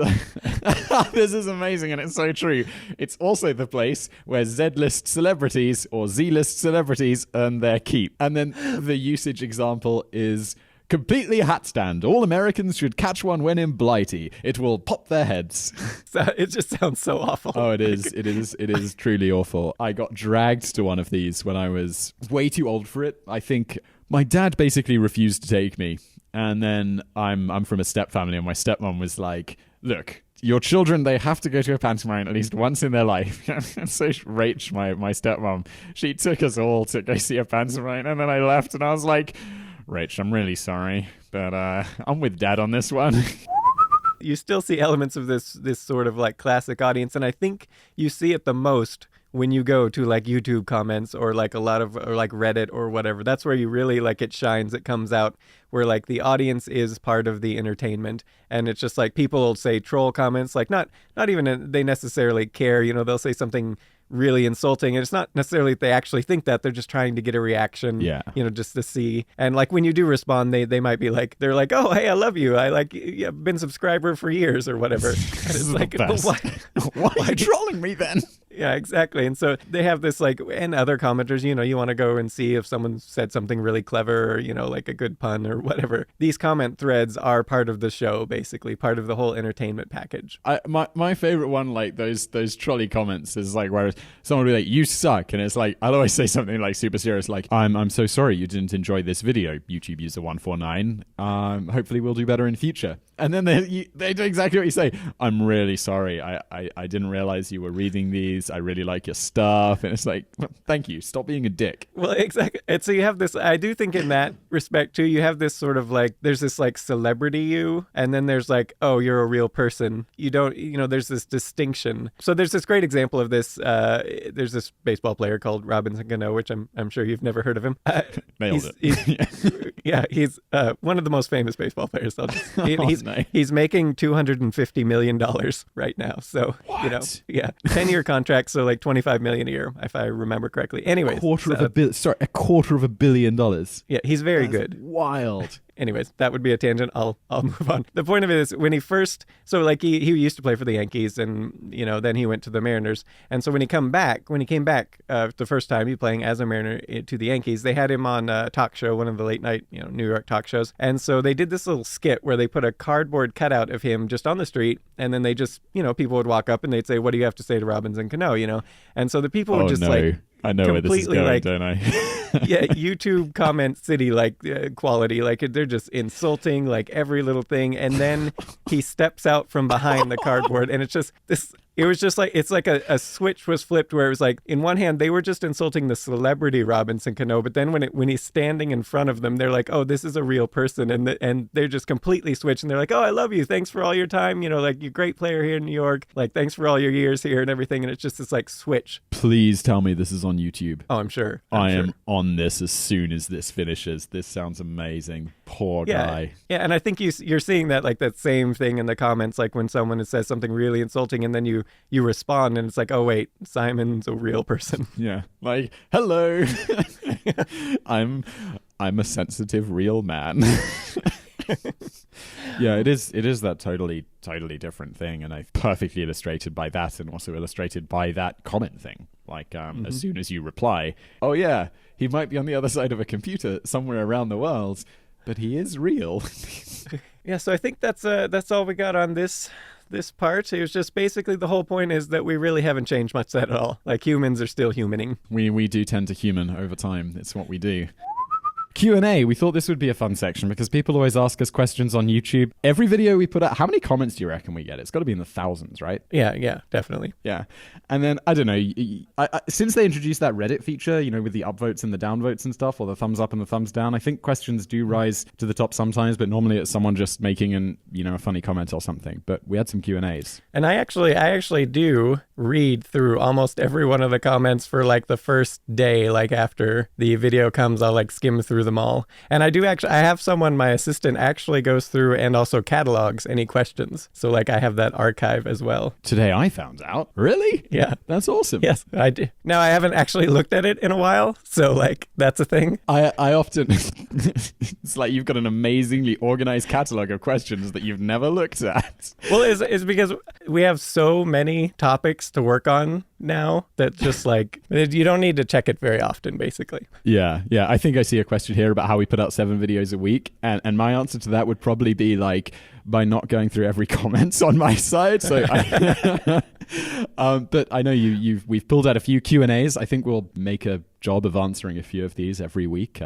is amazing and it's so true. It's also the place where Z-list celebrities or Z-list celebrities earn their keep. And then the usage example is completely hat stand. All Americans should catch one when in Blighty. It will pop their heads. It just sounds so awful. Oh, it is. It is truly awful. I got dragged to one of these when I was way too old for it. I think my dad basically refused to take me. And then I'm from a step family, and my stepmom was like, look, your children, they have to go to a pantomime at least once in their life. So Rach, my stepmom, she took us all to go see a pantomime, and then I left, and I was like, Rach, I'm really sorry, but I'm with Dad on this one. You still see elements of this sort of like classic audience, and I think you see it the most when you go to like YouTube comments or like a lot of or like Reddit or whatever. That's where you really like it shines. It comes out where like the audience is part of the entertainment, and it's just like people will say troll comments, like not even they necessarily care. You know, they'll say something really insulting, and it's not necessarily that they actually think that, they're just trying to get a reaction, Yeah. you know, just to see. And like when you do respond, they might be like, they're like, oh, hey, I love you, I like, I've been a subscriber for years or whatever. And it's like, well, why are you trolling me then? Yeah, exactly. And so they have this like, and other commenters, you know, you want to go and see if someone said something really clever, or, you know, like a good pun or whatever. These comment threads are part of the show, basically part of the whole entertainment package. My favorite one, like those trolley comments, is like where someone will be like, you suck, and it's like, I'll always say something like super serious, like, I'm so sorry you didn't enjoy this video, YouTube user 149. Hopefully we'll do better in future. And then they do exactly what you say. I'm really sorry. I didn't realize you were reading these. I really like your stuff. And it's like, thank you. Stop being a dick. Well, exactly. And so you have this, I do think in that respect too, you have this sort of like, there's this like celebrity you, and then there's like, oh, you're a real person. You don't, you know, there's this distinction. So there's this great example of this. There's this baseball player called Robinson Cano, which I'm sure you've never heard of him. Nailed it. Yeah, he's one of the most famous baseball players. He's making $250 million right now. So, what? You know, yeah, 10-year contract. So like $25 million a year, if I remember correctly. Anyways, a quarter of $1 billion. Yeah, he's very That's good. Wild. Anyways, that would be a tangent. I'll move on. The point of it is when he first, so like he used to play for the Yankees, and you know then he went to the Mariners, and so when he came back the first time he playing as a Mariner to the Yankees, they had him on a talk show, one of the late night New York talk shows, and so they did this little skit where they put a cardboard cutout of him just on the street, and then they just people would walk up and they'd say, "What do you have to say to Robinson Cano?" And so the people would just like. I know where this is going, like, don't I? Yeah, YouTube comment city quality, like they're just insulting like every little thing, and then he steps out from behind the cardboard, and it's just this. It was just like, it's like a switch was flipped where it was like, in one hand, they were just insulting the celebrity Robinson Cano, but then when he's standing in front of them, they're like, oh, this is a real person. And they're just completely switched. And they're like, oh, I love you. Thanks for all your time. Like, you're a great player here in New York. Like, thanks for all your years here and everything. And it's just this like switch. Please tell me this is on YouTube. Oh, I'm sure. I am on this as soon as this finishes. This sounds amazing. Poor guy. Yeah, and I think you're seeing that like that same thing in the comments, like when someone says something really insulting and then you respond and it's like, oh wait, Simon's a real person. Yeah, like, hello. I'm a sensitive real man. Yeah, it is that totally different thing, and I've perfectly illustrated by that, and also illustrated by that comment thing. Like, as soon as you reply, oh yeah, he might be on the other side of a computer somewhere around the world, but he is real. Yeah, so I think that's all we got on this part. It was just basically the whole point is that we really haven't changed much at all. Like, humans are still humaning. We do tend to human over time. It's what we do. Q&A. We thought this would be a fun section because people always ask us questions on YouTube. Every video we put out, how many comments do you reckon we get? It's got to be in the thousands, right? Yeah, definitely. Yeah. And then, I don't know, since they introduced that Reddit feature, with the upvotes and the downvotes and stuff, or the thumbs up and the thumbs down, I think questions do rise to the top sometimes, but normally it's someone just making a funny comment or something. But we had some Q&As. And I actually do read through almost every one of the comments for like the first day, like after the video comes, I'll like skim through them all. And I have someone, my assistant actually goes through and also catalogs any questions. So like I have that archive as well. Today I found out. Really? Yeah. That's awesome. Yes, I do. Now I haven't actually looked at it in a while. So like that's a thing. I often, it's like you've got an amazingly organized catalog of questions that you've never looked at. Well, it's because we have so many topics to work on now that just like you don't need to check it very often, basically. Yeah. I think I see a question here about how we put out 7 videos a week, and my answer to that would probably be like by not going through every comment on my side. So, but I know we've pulled out a few Q&As. I think we'll make a job of answering a few of these every week,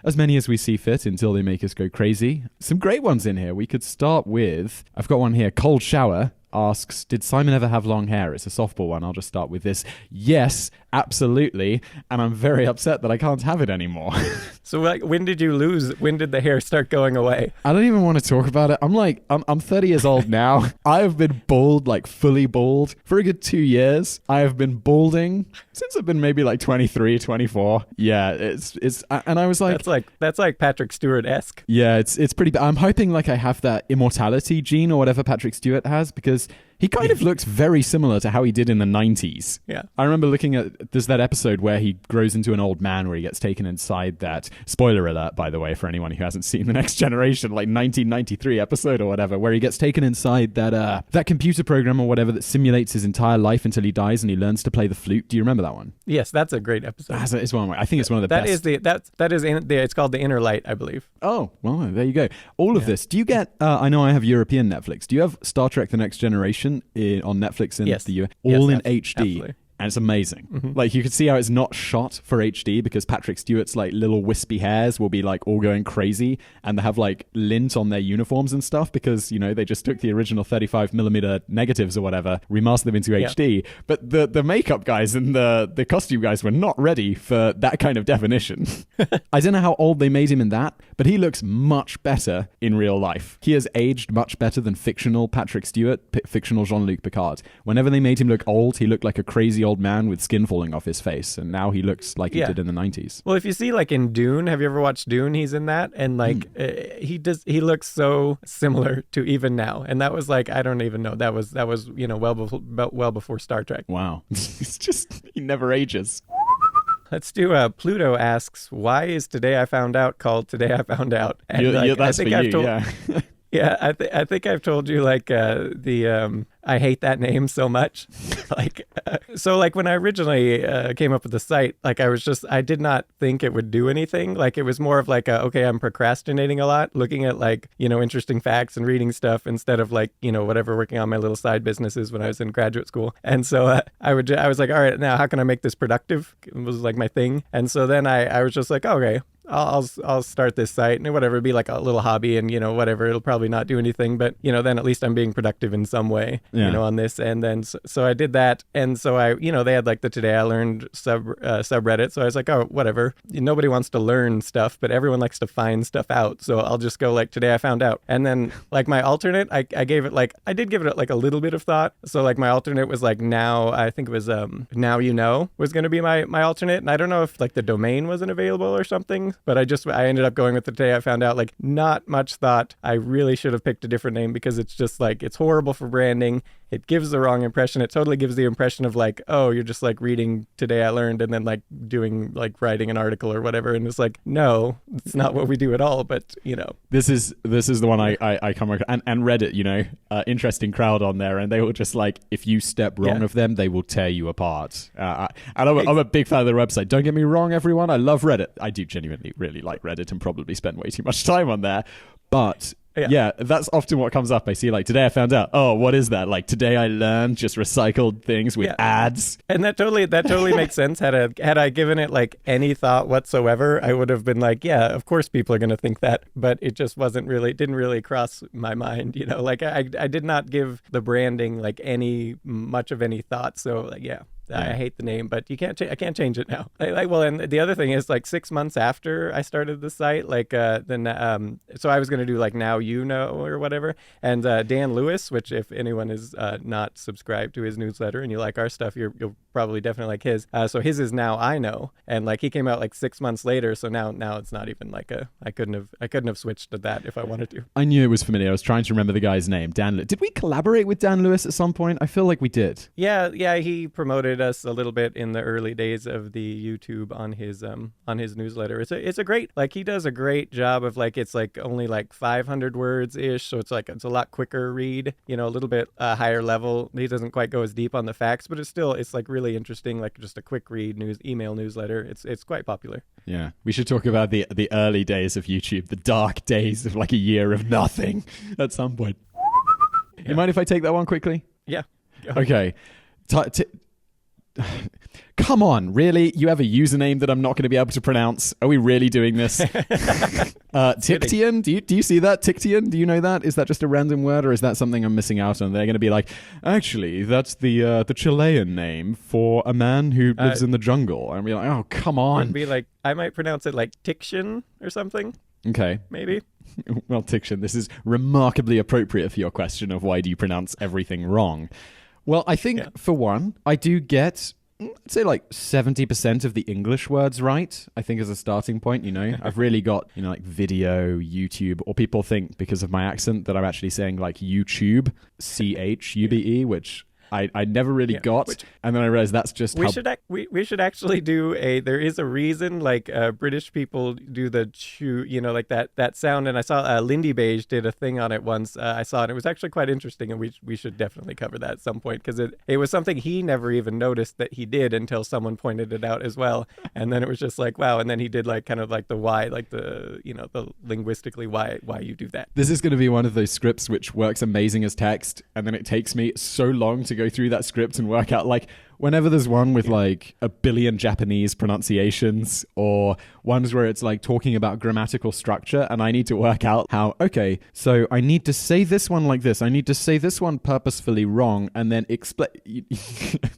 as many as we see fit until they make us go crazy. Some great ones in here. We could start with, I've got one here, cold shower. asks, did Simon ever have long hair? It's a softball one. I'll just start with this. Yes, absolutely. And I'm very upset that I can't have it anymore. So like, when did you lose? When did the hair start going away? I don't even want to talk about it. I'm 30 years old now. I have been bald, like fully bald, for a good 2 years. I have been balding since I've been maybe like 23, 24. Yeah, it's and I was like, that's like Patrick Stewart-esque. Yeah, it's pretty bad. I'm hoping like I have that immortality gene or whatever Patrick Stewart has, because he kind of looks very similar to how he did in the 90s. Yeah. I remember looking at, there's that episode where he grows into an old man where he gets taken inside that, spoiler alert, by the way, for anyone who hasn't seen The Next Generation, like 1993 episode or whatever, where he gets taken inside that computer program or whatever that simulates his entire life until he dies and he learns to play the flute. Do you remember that one? Yes, that's a great episode. It's one. I think it's one of the best. It's called The Inner Light, I believe. Oh, well, there you go. All of this. Do you get, I know I have European Netflix. Do you have Star Trek The Next Generation on Netflix in the US? All in HD. Absolutely. And it's amazing. Mm-hmm. Like, you can see how it's not shot for HD because Patrick Stewart's like little wispy hairs will be like all going crazy, and they have like lint on their uniforms and stuff because, you know, they just took the original 35mm negatives or whatever, remastered them into HD. But the makeup guys and the costume guys were not ready for that kind of definition. I don't know how old they made him in that, but he looks much better in real life. He has aged much better than fictional Patrick Stewart, fictional Jean-Luc Picard. Whenever they made him look old, he looked like a crazy old man with skin falling off his face, and now he looks like he did in the 90s. Well, if you see like in Dune, have you ever watched Dune? He's in that, and like he looks so similar to even now, and that was like, I don't even know, that was you know, well before Star Trek. Wow. It's just, he never ages. Let's do Pluto asks, why is Today I Found Out called Today I Found Out? And that's for you, yeah. Yeah, I think I've told you like I hate that name so much. Like, so like when I originally came up with the site, like I did not think it would do anything. Like it was more of like, okay, I'm procrastinating a lot, looking at like, you know, interesting facts and reading stuff instead of like, you know, whatever, working on my little side businesses when I was in graduate school. And so I was like, all right, now how can I make this productive? It was like my thing. And so then I was just like, okay, I'll start this site and whatever, it'd be like a little hobby and, you know, whatever, it'll probably not do anything, but, you know, then at least I'm being productive in some way, you know, on this. And then, so I did that. And so I, you know, they had like the Today I Learned subreddit. So I was like, oh, whatever. Nobody wants to learn stuff, but everyone likes to find stuff out. So I'll just go like, Today I Found Out. And then like my alternate, I did give it like a little bit of thought. So like my alternate was like I think it was Now You Know was going to be my alternate. And I don't know if like the domain wasn't available or something. But I ended up going with the Today I Found Out. Like, not much thought. I really should have picked a different name because it's just like, it's horrible for branding. It gives the wrong impression. It totally gives the impression of like, oh, you're just like reading Today I Learned and then like doing like writing an article or whatever. And it's like, no, it's not what we do at all. But, you know. This is the one I come across. And Reddit, you know, interesting crowd on there. And they will just like, if you step wrong of them, they will tear you apart. And I'm a big fan of their website. Don't get me wrong, everyone. I love Reddit. I do genuinely really like Reddit and probably spend way too much time on there. But yeah, that's often what comes up. I see like, Today I Found Out. Oh, what is that? Like, Today I Learned, just recycled things with ads. And that totally makes sense. Had I given it like any thought whatsoever, I would have been like, yeah, of course people are going to think that. But it just didn't really cross my mind, you know, like I did not give the branding like much of any thought. So like, yeah. I hate the name, but I can't change it now. Well, and the other thing is like 6 months after I started the site, like so I was going to do like Now You Know or whatever. And Dan Lewis, which if anyone is not subscribed to his newsletter and you like our stuff, you'll probably definitely like his. So his is Now I Know, and like he came out like 6 months later. So now it's not even like I couldn't have switched to that if I wanted to. I knew it was familiar. I was trying to remember the guy's name. Dan. Did we collaborate with Dan Lewis at some point? I feel like we did. Yeah. He promoted us a little bit in the early days of the YouTube on his newsletter. It's a great, like, he does a great job of like, it's like only like 500 words ish, so it's a lot quicker read, you know, a little bit higher level. He doesn't quite go as deep on the facts, but it's like really interesting, like just a quick read email newsletter. It's quite popular. Yeah, we should talk about the early days of YouTube, the dark days of like a year of nothing at some point. You mind if I take that one quickly? Yeah. Okay. Come on, really? You have a username that I'm not going to be able to pronounce? Are we really doing this? Tictian? Do you see that? Tictian? Do you know that? Is that just a random word, or is that something I'm missing out on? They're going to be like, actually, that's the Chilean name for a man who lives in the jungle. And be like, oh, come on. It'd be like, I might pronounce it like Tiction or something. Okay. Maybe. Well, Tiction, this is remarkably appropriate for your question of why do you pronounce everything wrong. Well, I think, for one, I do get, I'd say, like 70% of the English words right, I think, as a starting point, you know. I've really got, you know, like video, YouTube, or people think, because of my accent, that I'm actually saying, like, YouTube, C-H-U-B-E, which I never really got, and then I realized that's just we should actually do there is a reason, like British people do the chew, you know, like that sound, and I saw Lindy Beige did a thing on it once. I saw it, and it was actually quite interesting, and we should definitely cover that at some point, because it was something he never even noticed that he did until someone pointed it out as well, and then it was just like, wow, and then he did like kind of like the why, like the, you know, the linguistically why you do that. This is going to be one of those scripts which works amazing as text, and then it takes me so long to go through that script and work out, like, whenever there's one with like a billion Japanese pronunciations, or ones where it's like talking about grammatical structure, and I need to work out how, okay, so I need to say this one like this, I need to say this one purposefully wrong, and then explain.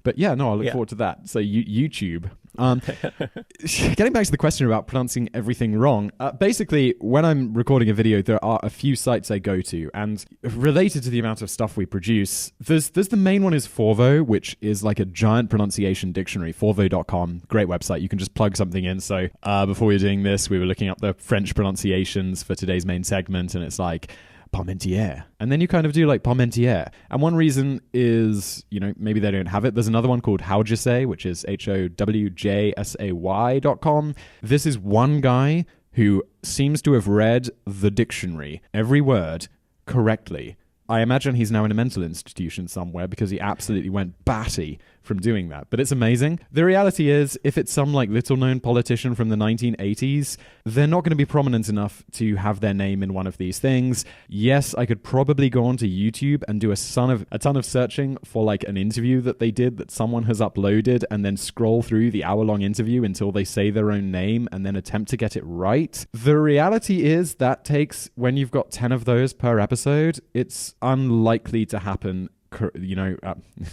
But yeah, no, I look forward to that. So YouTube. Getting back to the question about pronouncing everything wrong, basically, when I'm recording a video, there are a few sites I go to, and related to the amount of stuff we produce, there's the main one is Forvo, which is like a giant pronunciation dictionary, forvo.com, great website. You can just plug something in. So before we were doing this, we were looking up the French pronunciations for today's main segment, and it's like Parmentier. And then you kind of do like Parmentier. And one reason is, you know, maybe they don't have it. There's another one called Howjasay, which is HOWJSAY.com. This is one guy who seems to have read the dictionary, every word, correctly. I imagine he's now in a mental institution somewhere because he absolutely went batty from doing that. But it's amazing. The reality is, if it's some like little-known politician from the 1980s, they're not going to be prominent enough to have their name in one of these things. Yes, I could probably go onto YouTube and do a ton of searching for like an interview that they did that someone has uploaded, and then scroll through the hour-long interview until they say their own name and then attempt to get it right. The reality is that takes, when you've got 10 of those per episode, it's unlikely to happen. You know,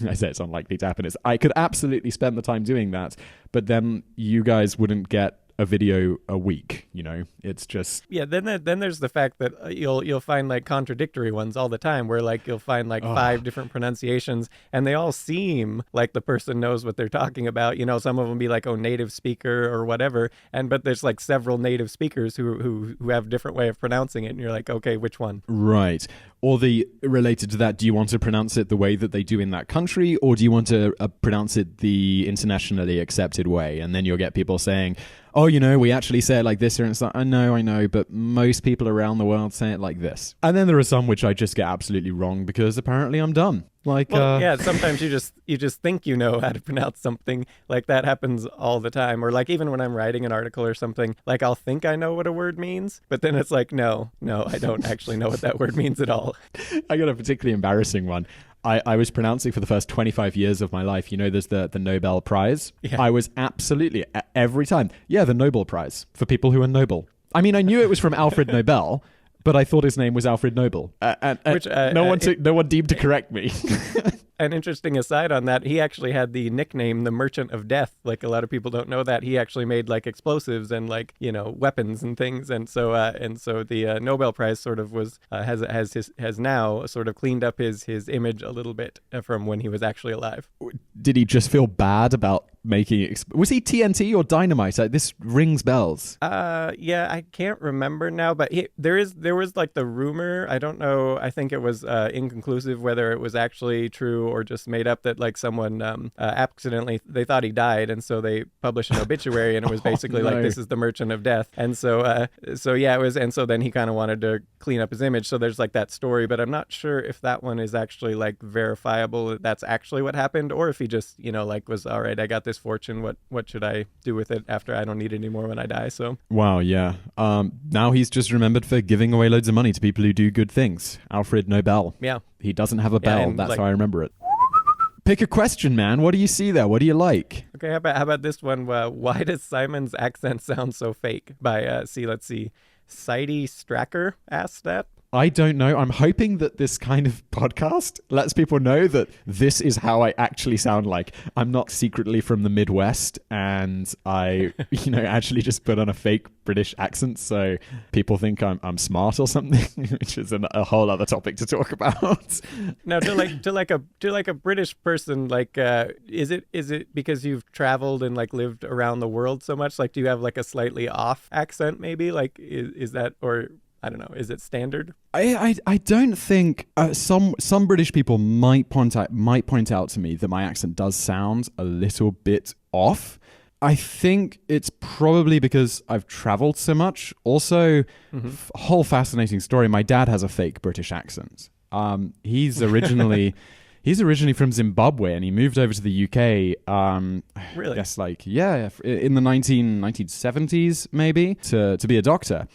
I say it's unlikely to happen. I could absolutely spend the time doing that, but then you guys wouldn't get a video a week, you know. It's just then there's the fact that you'll find like contradictory ones all the time, where like you'll find like 5 different pronunciations, and they all seem like the person knows what they're talking about. You know, some of them be like, oh, native speaker or whatever, but there's like several native speakers who have different way of pronouncing it, and you're like, okay, which one? Right. Or related to that, do you want to pronounce it the way that they do in that country, or do you want to pronounce it the internationally accepted way? And then you'll get people saying, oh, you know, we actually say it like this here, and it's like, I know, but most people around the world say it like this. And then there are some which I just get absolutely wrong because apparently I'm dumb. Like, yeah, sometimes you just think you know how to pronounce something. Like that happens all the time. Or like even when I'm writing an article or something, like I'll think I know what a word means, but then it's like, no, I don't actually know what that word means at all. I got a particularly embarrassing one. I was pronouncing for the first 25 years of my life. You know, there's the Nobel Prize. Yeah. I was absolutely, every time, the Nobel Prize for people who are noble. I mean, I knew it was from Alfred Nobel, but I thought his name was Alfred Nobel. Which, no one deemed to correct me. An interesting aside on that, he actually had the nickname the Merchant of Death. Like a lot of people don't know that. He actually made like explosives and like, you know, weapons and things. And so the Nobel Prize sort of was has now sort of cleaned up his image a little bit from when he was actually alive. Did he just feel bad about making was he TNT or dynamite? This rings bells. Yeah, I can't remember now, but there was like the rumor, I don't know, I think it was inconclusive whether it was actually true or just made up, that like someone accidentally, they thought he died, and so they published an obituary, and it was basically like, this is the Merchant of Death. And so yeah, it was, and so then he kind of wanted to clean up his image. So there's like that story, but I'm not sure if that one is actually like verifiable, that that's actually what happened, or if he just, you know, like was, all right, I got this fortune, what should I do with it after I don't need it anymore when I die? So wow, yeah. Now he's just remembered for giving away loads of money to people who do good things. Alfred Nobel. Yeah. He doesn't have a bell. That's how I remember it. Pick a question, man. What do you see there? What do you like? Okay, how about this one? Why does Simon's accent sound so fake? By let's see, Sidey Stracker asked that. I don't know. I'm hoping that this kind of podcast lets people know that this is how I actually sound like. I'm not secretly from the Midwest, and I, actually just put on a fake British accent so people think I'm smart or something, which is a whole other topic to talk about. Now, to like a British person, like, is it because you've traveled and like lived around the world so much? Like, do you have like a slightly off accent? Maybe like is that, or I don't know. Is it standard? I don't think some British people might point out to me that my accent does sound a little bit off. I think it's probably because I've traveled so much. Also, whole fascinating story. My dad has a fake British accent. He's originally from Zimbabwe, and he moved over to the UK. Really? Yes, in the 1970s maybe to be a doctor,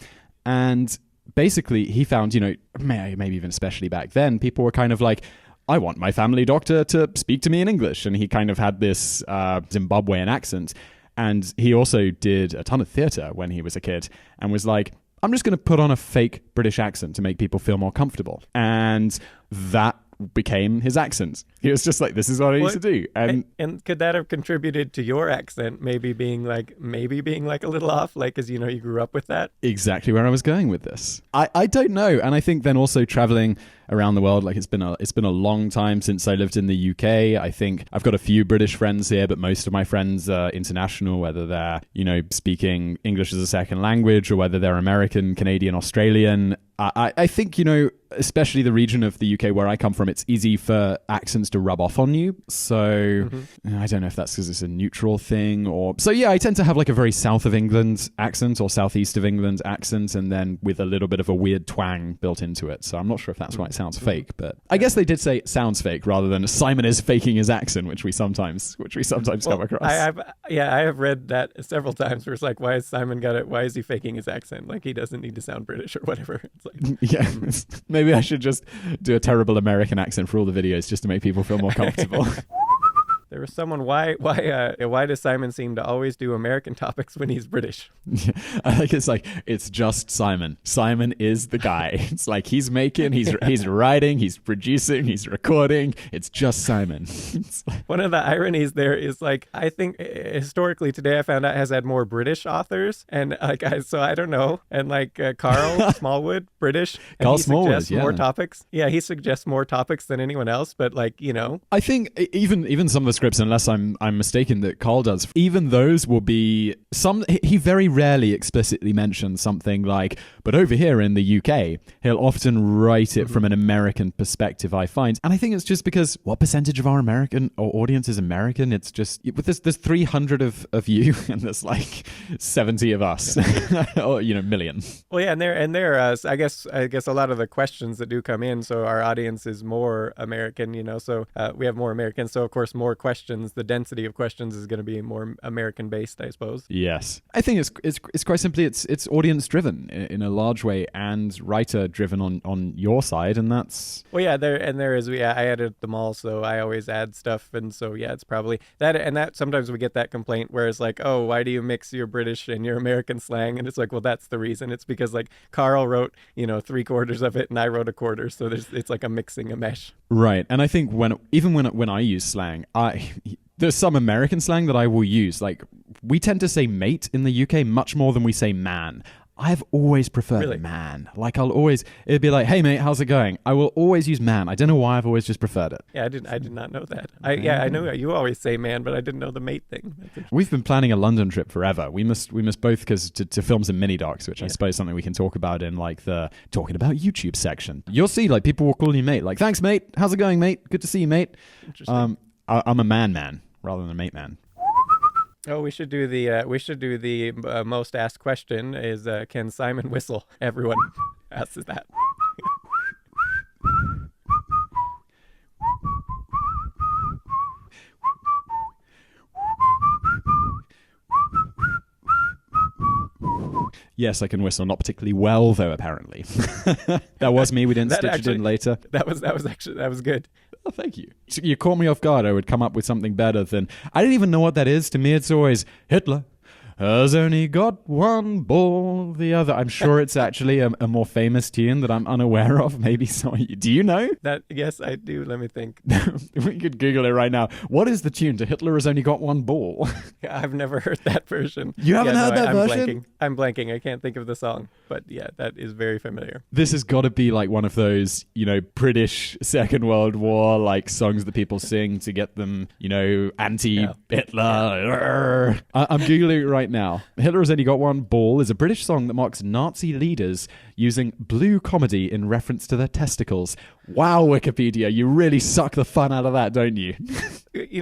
and basically, he found, maybe even especially back then, people were kind of like, I want my family doctor to speak to me in English. And he kind of had this Zimbabwean accent. And he also did a ton of theater when he was a kid and was like, I'm just going to put on a fake British accent to make people feel more comfortable. And that became his accent. He was just like, this is what I need to do. And could that have contributed to your accent maybe being like a little off, like, because you grew up with that? Exactly where I was going with this. I don't know. And I think then also traveling around the world, like it's been a long time since I lived in the UK. I think I've got a few British friends here, but most of my friends are international, whether they're speaking English as a second language or whether they're American, Canadian, Australian. I think, especially the region of the UK where I come from, it's easy for accents to rub off on you. So I don't know if that's because it's a neutral thing or... So yeah, I tend to have like a very south of England accent or southeast of England accent, and then with a little bit of a weird twang built into it. So I'm not sure if that's why it sounds fake, but I guess they did say it sounds fake rather than Simon is faking his accent, which we sometimes come across. I have read that several times where it's like, why is he faking his accent? Like, he doesn't need to sound British or whatever. It's like, yeah, maybe I should just do a terrible American accent for all the videos just to make people feel more comfortable. There was someone, why does Simon seem to always do American topics when he's British? Yeah, I think it's just Simon. Simon is the guy. It's like he's writing, he's producing, he's recording. It's just Simon. One of the ironies there is like, I think historically today I found out has had more British authors, and so I don't know. And like Carl Smallwood, British, and Carl he Smallwood, suggests more topics. Yeah, he suggests more topics than anyone else. But like, I think even some of the scripts, unless I'm mistaken, that Carl does, even those will be he very rarely explicitly mentions something like, but over here in the UK, he'll often write it from an American perspective, I find. And I think it's just because what percentage of our American or audience is American? It's just, with there's 300 of you and there's like 70 of us, or, million. Well, yeah, and there, I guess a lot of the questions that do come in, so our audience is more American, so we have more Americans, so of course more questions, the density of questions is going to be more American based, I suppose. Yes, I think it's quite simply it's audience driven in a large way and writer driven on your side, and that's there is I edit them all, so I always add stuff, and so yeah, it's probably that, and that sometimes we get that complaint where it's like, oh, why do you mix your British and your American slang? And it's like, well, that's the reason. It's because like Carl wrote 3/4 of it and I wrote a quarter, so it's like a mixing, a mesh. Right. And I think when I use slang, there's some American slang that I will use. Like, we tend to say mate in the UK much more than we say man. I've always preferred man. Like, it'd be like, hey mate, how's it going? I will always use man. I don't know why, I've always just preferred it. Yeah, I did not know that. I know you always say man, but I didn't know the mate thing. We've been planning a London trip forever. We must both, because to film some mini docs, which I suppose is something we can talk about in like the talking about YouTube section. You'll see, like, people will call you mate. Like, thanks mate, how's it going mate? Good to see you mate. Interesting. I'm a man rather than a mate man. Oh, we should do the most asked question is, can Simon whistle? Everyone asks that. Yes, I can whistle. Not particularly well, though, apparently. That was me. We didn't stitch it in later. That was good. Oh, thank you. So you caught me off guard. I would come up with something better than... I didn't even know what that is. To me, it's always Hitler has only got one ball, the other. I'm sure it's actually a more famous tune that I'm unaware of. Maybe so. Do you know? Yes, I do. Let me think. We could Google it right now. What is the tune to Hitler has only got one ball? I've never heard that version. You haven't heard that version? I'm blanking. I can't think of the song. But yeah, that is very familiar. This has got to be like one of those, British Second World War like songs that people sing to get them, anti-Hitler. I'm Googling it right now. Hitler has only got one ball is a British song that mocks Nazi leaders using blue comedy in reference to their testicles. Wow, Wikipedia, you really suck the fun out of that, don't you?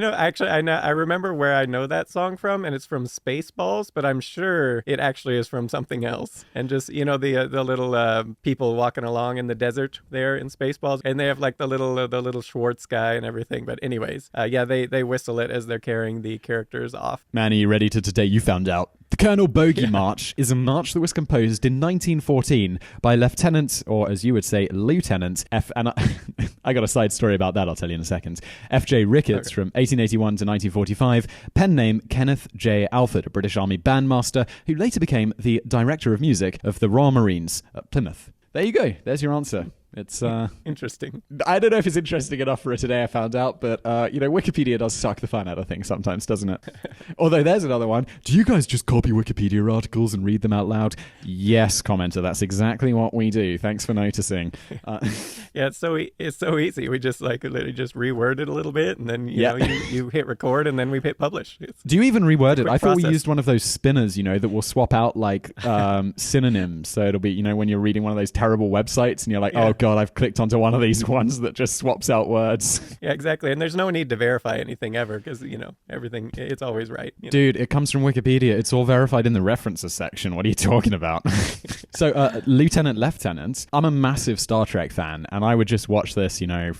Actually, I remember where I know that song from, and it's from Spaceballs, but I'm sure it actually is from something else. And just, the little people walking along in the desert there in Spaceballs, and they have like the little Schwartz guy and everything. But anyways, they whistle it as they're carrying the characters off. Man, are you ready to today? You found out. The Colonel Bogey March is a march that was composed in 1914 by Lieutenant, or as you would say, Lieutenant I got a side story about that I'll tell you in a second. F.J. Ricketts from 1881 to 1945, pen name Kenneth J. Alford, a British Army bandmaster who later became the Director of Music of the Royal Marines at Plymouth. There you go. There's your answer. It's interesting. I don't know if it's interesting enough for today, I found out, but Wikipedia does suck the fun out of things sometimes, doesn't it? Although there's another one. Do you guys just copy Wikipedia articles and read them out loud? Yes, commenter, that's exactly what we do. Thanks for noticing. Yeah, it's so easy. We just literally just reword it a little bit, and then you hit record, and then we hit publish. Do you even reword it? I thought process. We used one of those spinners, that will swap out synonyms. So it'll be, when you're reading one of those terrible websites, and you're like, oh God, I've clicked onto one of these ones that just swaps out words. Yeah, exactly. And there's no need to verify anything ever because, everything, it's always right. Dude, it comes from Wikipedia. It's all verified in the references section. What are you talking about? So, Lieutenant, I'm a massive Star Trek fan, and I would just watch this, I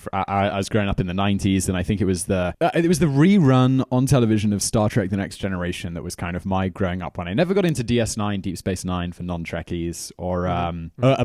was growing up in the 90s, and I think it was the rerun on television of Star Trek The Next Generation that was kind of my growing up one. I never got into DS9, Deep Space Nine for non-Trekkies,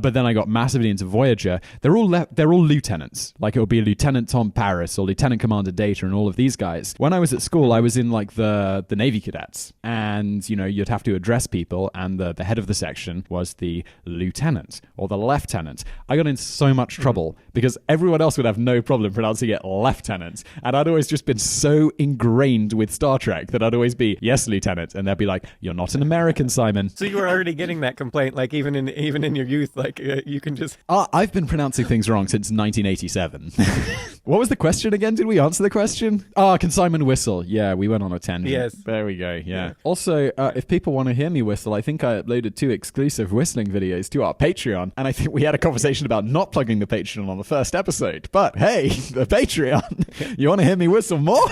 but then I got massively into Voyager. They're all lieutenants. Like it'll be Lieutenant Tom Paris or Lieutenant Commander Data and all of these guys. When I was at school, I was in like the Navy cadets, and you'd have to address people, and the head of the section was the lieutenant or the lieutenant. I got into so much trouble because everyone else would have no problem pronouncing it lieutenant, and I'd always just been so ingrained with Star Trek that I'd always be yes, lieutenant, and they'd be like, you're not an American, Simon. So you were already getting that complaint, like even in your youth, like you can just. I've been pronouncing things wrong since 1987. What was the question again? Did we answer the question? Can Simon whistle? Yeah, we went on a tangent. Yes. There we go, yeah. Also, if people want to hear me whistle, I think I uploaded 2 exclusive whistling videos to our Patreon, and I think we had a conversation about not plugging the Patreon on the first episode. But hey, the Patreon, you want to hear me whistle more?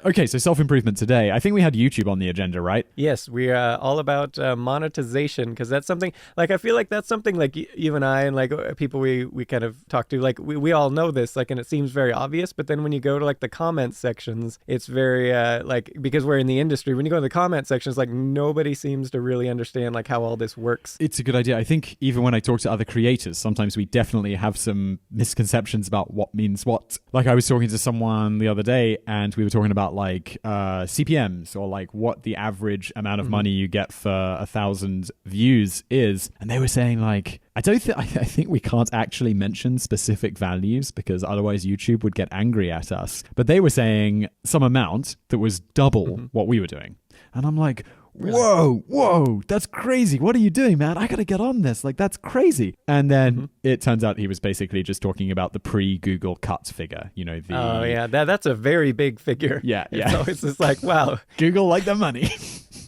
Okay, so self-improvement today. I think we had YouTube on the agenda, right? Yes, we are all about monetization, because that's something, like, I feel like that's something, like, you and I and, like, people we kind of talk to, like, we all know this, like, and it seems very obvious, but then when you go to, like, the comment sections, it's very, like, because we're in the industry, when you go to the comment sections, like, nobody seems to really understand, like, how all this works. It's a good idea. I think even when I talk to other creators, sometimes we definitely have some misconceptions about what means what. Like, I was talking to someone the other day, and we were talking about like CPMs, or like what the average amount of money you get for 1,000 views is, and they were saying like I think we can't actually mention specific values because otherwise YouTube would get angry at us, but they were saying some amount that was double what we were doing, and I'm like, really? Whoa, that's crazy. What are you doing, man? I gotta get on this. Like, that's crazy. And then it turns out he was basically just talking about the pre-Google cut figure, Oh, yeah, that's a very big figure. Yeah. So it's just like, wow. Google like the money.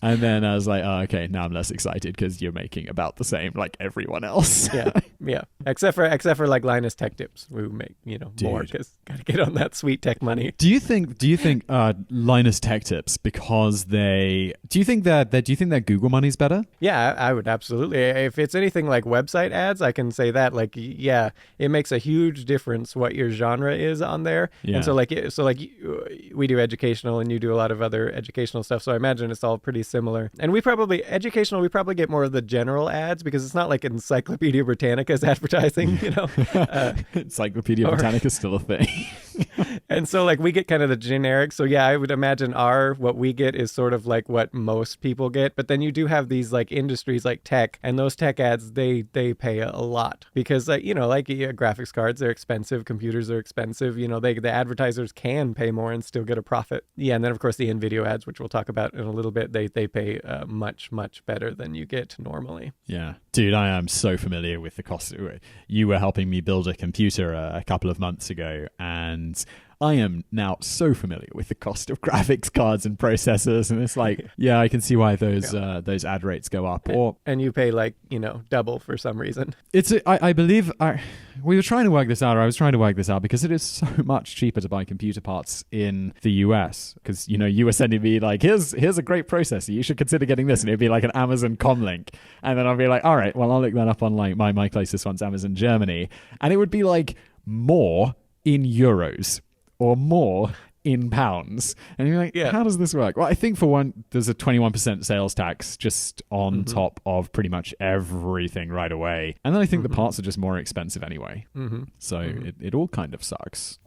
And then I was like, oh, okay, now I'm less excited because you're making about the same like everyone else. Yeah. Except for like Linus Tech Tips, who make, more because gotta get on that sweet tech money. Do you think Linus Tech Tips, because do you think that Google money's better? Yeah, I would absolutely. If it's anything like website ads, I can say that, like, yeah, it makes a huge difference what your genre is on there. Yeah. And so we do educational and you do a lot of other educational stuff. So I imagine it's all pretty similar. And we probably get more of the general ads because it's not like Encyclopedia Britannica Britannica's advertising, Encyclopedia Britannica is still a thing. And so like we get kind of the generic. So yeah, I would imagine what we get is sort of like what most people get. But then you do have these like industries like tech, and those tech ads, they pay a lot because graphics cards, they're expensive. Computers are expensive. The advertisers can pay more and still get a profit. Yeah. And then of course the in-video ads, which we'll talk about in a little bit, they pay much, much better than you get normally. Yeah. Dude, I am so familiar with the cost. You were helping me build a computer a couple of months ago, and I am now so familiar with the cost of graphics cards and processors, and it's like, yeah, I can see why those ad rates go up. And you pay double for some reason. I believe we were trying to work this out, or I was trying to work this out, because it is so much cheaper to buy computer parts in the US. Because you were sending me like, here's a great processor, you should consider getting this, and it'd be like an Amazon com link, and then I'll be like, all right, well, I'll look that up on like my closest one's Amazon Germany, and it would be like more in euros or more in pounds. And you're like, how does this work? Well, I think for one, there's a 21% sales tax just on top of pretty much everything right away. And then I think the parts are just more expensive anyway. So it all kind of sucks.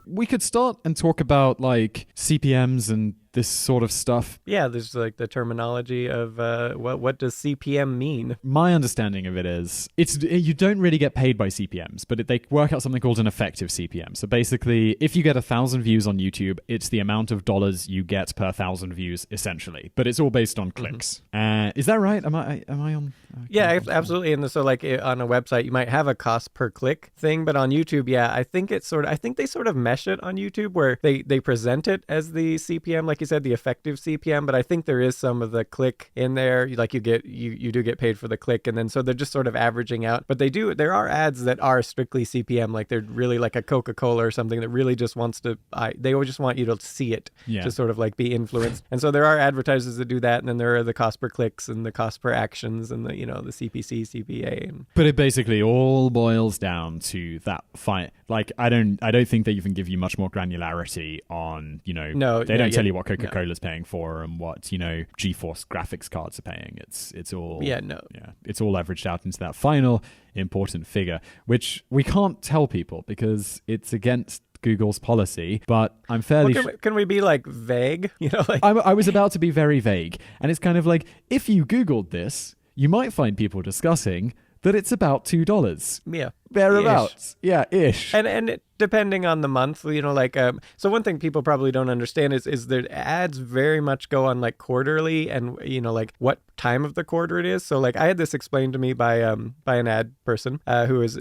We could start and talk about like CPMs and this sort of stuff. Yeah, there's like the terminology of what does CPM mean? My understanding of it is you don't really get paid by CPMs, but they work out something called an effective CPM. So basically, if you get 1,000 views on YouTube, it's the amount of dollars you get per 1,000 views, essentially. But it's all based on clicks. Is that right? Am I on? Yeah, absolutely. And so like on a website, you might have a cost per click thing, but on YouTube, I think they sort of mesh it on YouTube where they present it as the CPM, like you said, the effective CPM, but I think there is some of the click in there. Like you do get paid for the click, and then so they're just sort of averaging out. But there are ads that are strictly CPM, like they're really like a Coca-Cola or something that really just wants to, they always just want you to see it to sort of like be influenced. And so there are advertisers that do that, and then there are the cost per clicks and the cost per actions and the the CPC, CPA. But it basically all boils down to that fight. Like I don't think they even give you much more granularity on they don't tell you what Coca-Cola's paying for and what GeForce graphics cards are paying. It's all it's all averaged out into that final important figure, which we can't tell people because it's against Google's policy, but I'm fairly can we be like vague? I was about to be very vague, and it's kind of like, if you Googled this, you might find people discussing that it's about $2. Yeah. Thereabouts. Ish. Yeah, ish. And it, depending on the month, so one thing people probably don't understand is that ads very much go on like quarterly and, like what time of the quarter it is. So like I had this explained to me by an ad person I was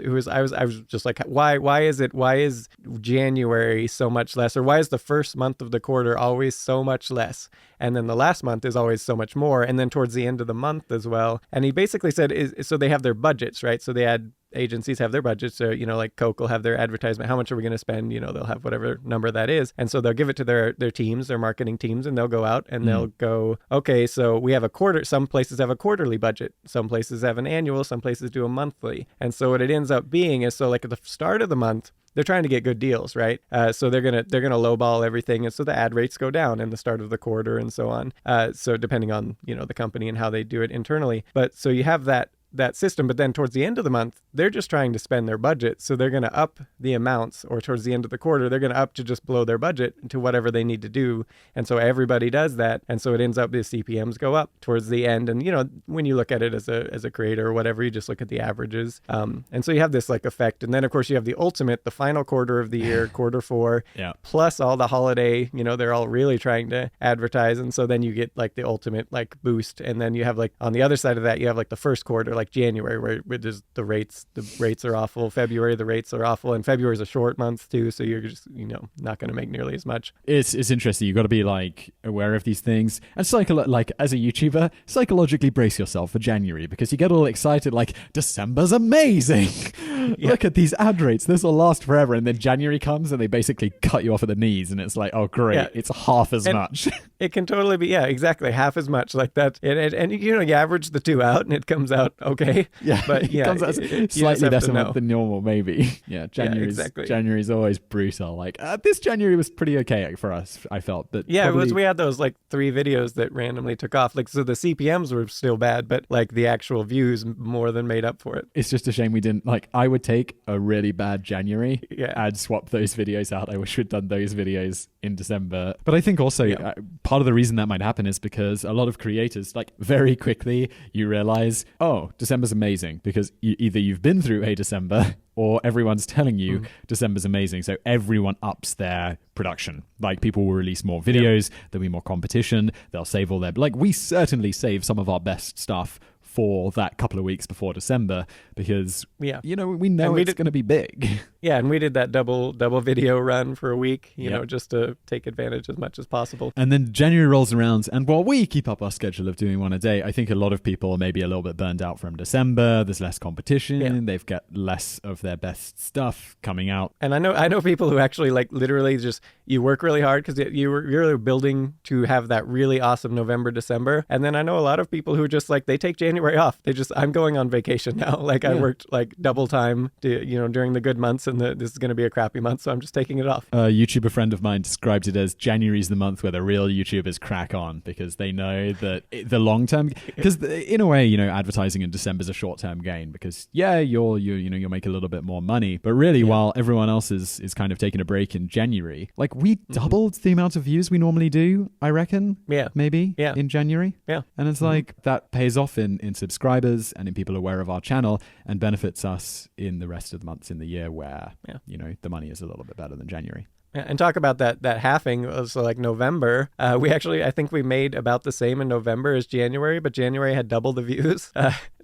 just like, why is January so much less, or why is the first month of the quarter always so much less? And then the last month is always so much more. And then towards the end of the month as well. And he basically said, so they have their budgets, right? So the ad agencies have their budgets. So, like Coke will have their advertisement. How much are we going to spend? They'll have whatever number that is. And so they'll give it to their teams, their marketing teams, and they'll go out and they'll go, okay, so we have a quarter. Some places have a quarterly budget. Some places have an annual. Some places do a monthly. And so what it ends up being is, so like at the start of the month, they're trying to get good deals, right? So they're gonna lowball everything, and so the ad rates go down in the start of the quarter and so on. So depending on the company and how they do it internally, but so you have that system, but then towards the end of the month, they're just trying to spend their budget. So they're going to up the amounts, or towards the end of the quarter, they're going to up to just blow their budget to whatever they need to do. And so everybody does that. And so it ends up the CPMs go up towards the end. And, when you look at it as a creator or whatever, you just look at the averages. And so you have this like effect. And then of course you have the ultimate, the final quarter of the year, quarter 4, plus all the holiday, they're all really trying to advertise. And so then you get like the ultimate like boost. And then you have like on the other side of that, you have like the first quarter, like January, where there's the rates are awful. February, the rates are awful, and February is a short month too, so you're just not going to make nearly as much. It's interesting. You got to be like aware of these things, and like as a YouTuber, psychologically brace yourself for January, because you get all excited like December's amazing. Look at these ad rates. This will last forever, and then January comes and they basically cut you off at the knees, and it's like, oh great, it's half as much. It can totally be exactly half as much like that. And you average the two out, and it comes out okay. Yeah, But yeah, comes out you just slightly have less to a month know. than normal, maybe. Yeah, exactly. January's always brutal. Like this January was pretty okay for us. I felt, but Yeah, it was. probably We had those like 3 videos that randomly took off. Like, so the CPMs were still bad, but like the actual views more than made up for it. it's just a shame we didn't. Like, I would take a really bad January Yeah. and swap those videos out. I wish we'd done those videos in December. But I think also Yeah. part of the reason that might happen is because a lot of creators, like, very quickly you realize, oh, December's amazing because either you've been through a December or everyone's telling you December's amazing. So everyone ups their production. Like, people will release more videos, there'll be more competition, they'll save all their... Like, we certainly save some of our best stuff for that couple of weeks before December because, you know, we know it's going to be big. Yeah, and we did that double video run for a week, you know, just to take advantage as much as possible. And then January rolls around, and while we keep up our schedule of doing one a day, I think a lot of people are maybe a little bit burned out from December. There's less competition. They've got less of their best stuff coming out. And I know people who actually like literally just, you work really hard because you're really building to have that really awesome November, December. And then I know a lot of people who just like, they take January off. They just, I'm going on vacation now. Like I worked like double time, during the good months, and this is going to be a crappy month, so I'm just taking it off. A YouTuber friend of mine described it as January's the month where the real YouTubers crack on because they know that the long term, because in a way, you know, advertising in December is a short term gain because you'll make a little bit more money, but really while everyone else is kind of taking a break in January, like we doubled the amount of views we normally do, I reckon. Maybe in January. And it's like that pays off in subscribers and in people aware of our channel and benefits us in the rest of the months in the year where you know, the money is a little bit better than January. Yeah, and talk about that halving. So like November, I think we made about the same in November as January, but January had double the views.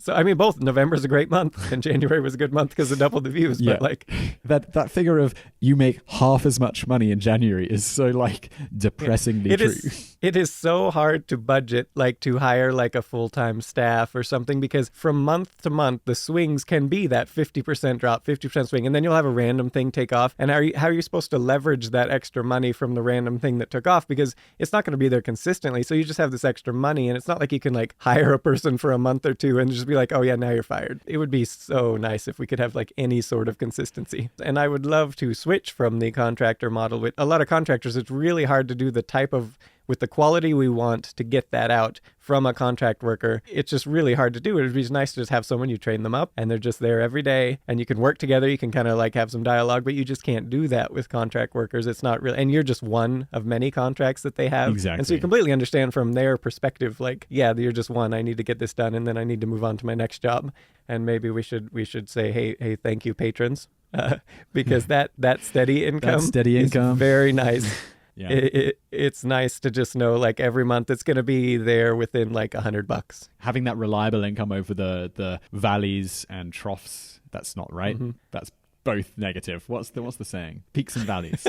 So I mean, both November's a great month and January was a good month because it doubled the views. But like that figure of you make half as much money in January is so like depressingly true. It is so hard to budget, like to hire like a full-time staff or something, because from month to month the swings can be that 50% drop, 50% swing, and then you'll have a random thing take off. And how are you supposed to leverage that extra money from the random thing that took off, because it's not going to be there consistently? So you just have this extra money, and it's not like you can like hire a person for a month or two and just be like, oh yeah, now you're fired. It would be so nice if we could have like any sort of consistency. And I would love to switch from the contractor model. With a lot of contractors, it's really hard to do the type of, with the quality we want, to get that out from a contract worker. It's just really hard to do. It would be nice to just have someone, you train them up and they're just there every day and you can work together. You can kind of like have some dialogue, but you just can't do that with contract workers. It's not really, and you're just one of many contracts that they have. Exactly. And so you completely understand from their perspective, like, yeah, you're just one. I need to get this done and then I need to move on to my next job. And maybe we should say, hey, thank you, patrons, because that steady income is very nice. It's nice to just know like every month it's going to be there within like $100. Having that reliable income over the valleys and troughs, that's not right. That's both negative. What's the saying? Peaks and valleys.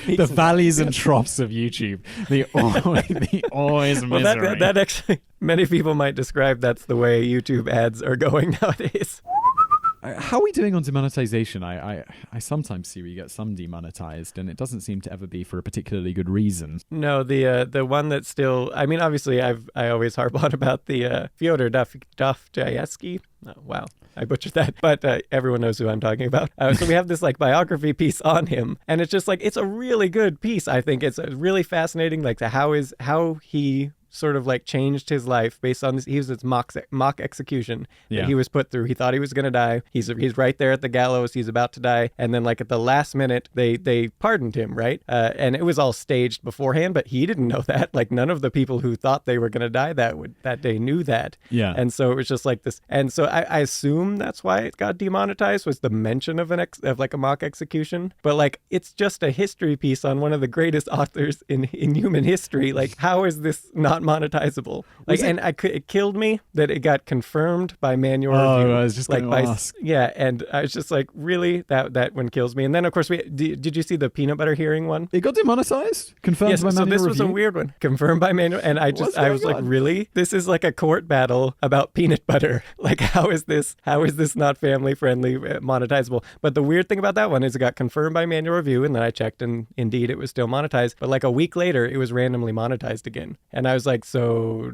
The valleys and troughs of YouTube. The always misery. Well, that actually, many people might describe that's the way YouTube ads are going nowadays. How are we doing on demonetization? I sometimes see we get some demonetized, and it doesn't seem to ever be for a particularly good reason. No, the one that's still, I mean, obviously I always harp on about the Fyodor Dostoevsky. Oh, wow, I butchered that, but everyone knows who I'm talking about. So we have this like biography piece on him, and it's just like, it's a really good piece. I think it's really fascinating, like how he sort of like changed his life based on this. He was this mock execution that he was put through. He thought he was going to die. He's right there at the gallows. He's about to die. And then like at the last minute, they pardoned him, right? And it was all staged beforehand, but he didn't know that. Like none of the people who thought they were going to die that day knew that. Yeah. And so it was just like this. And so I assume that's why it got demonetized, was the mention of like a mock execution. But like, it's just a history piece on one of the greatest authors in human history. Like, how is this not monetizable? Like, it killed me that it got confirmed by manual review. I was just like, going to ask. Yeah, and I was just like, really, that one kills me. And then of course did you see the peanut butter hearing one? It got demonetized, confirmed by manual review. So this was a weird one, confirmed by manual, and I was like, really? This is like a court battle about peanut butter. Like, how is this not family friendly, monetizable? But the weird thing about that one is it got confirmed by manual review, and then I checked, and indeed it was still monetized. But like a week later, it was randomly monetized again, and I was like, like, so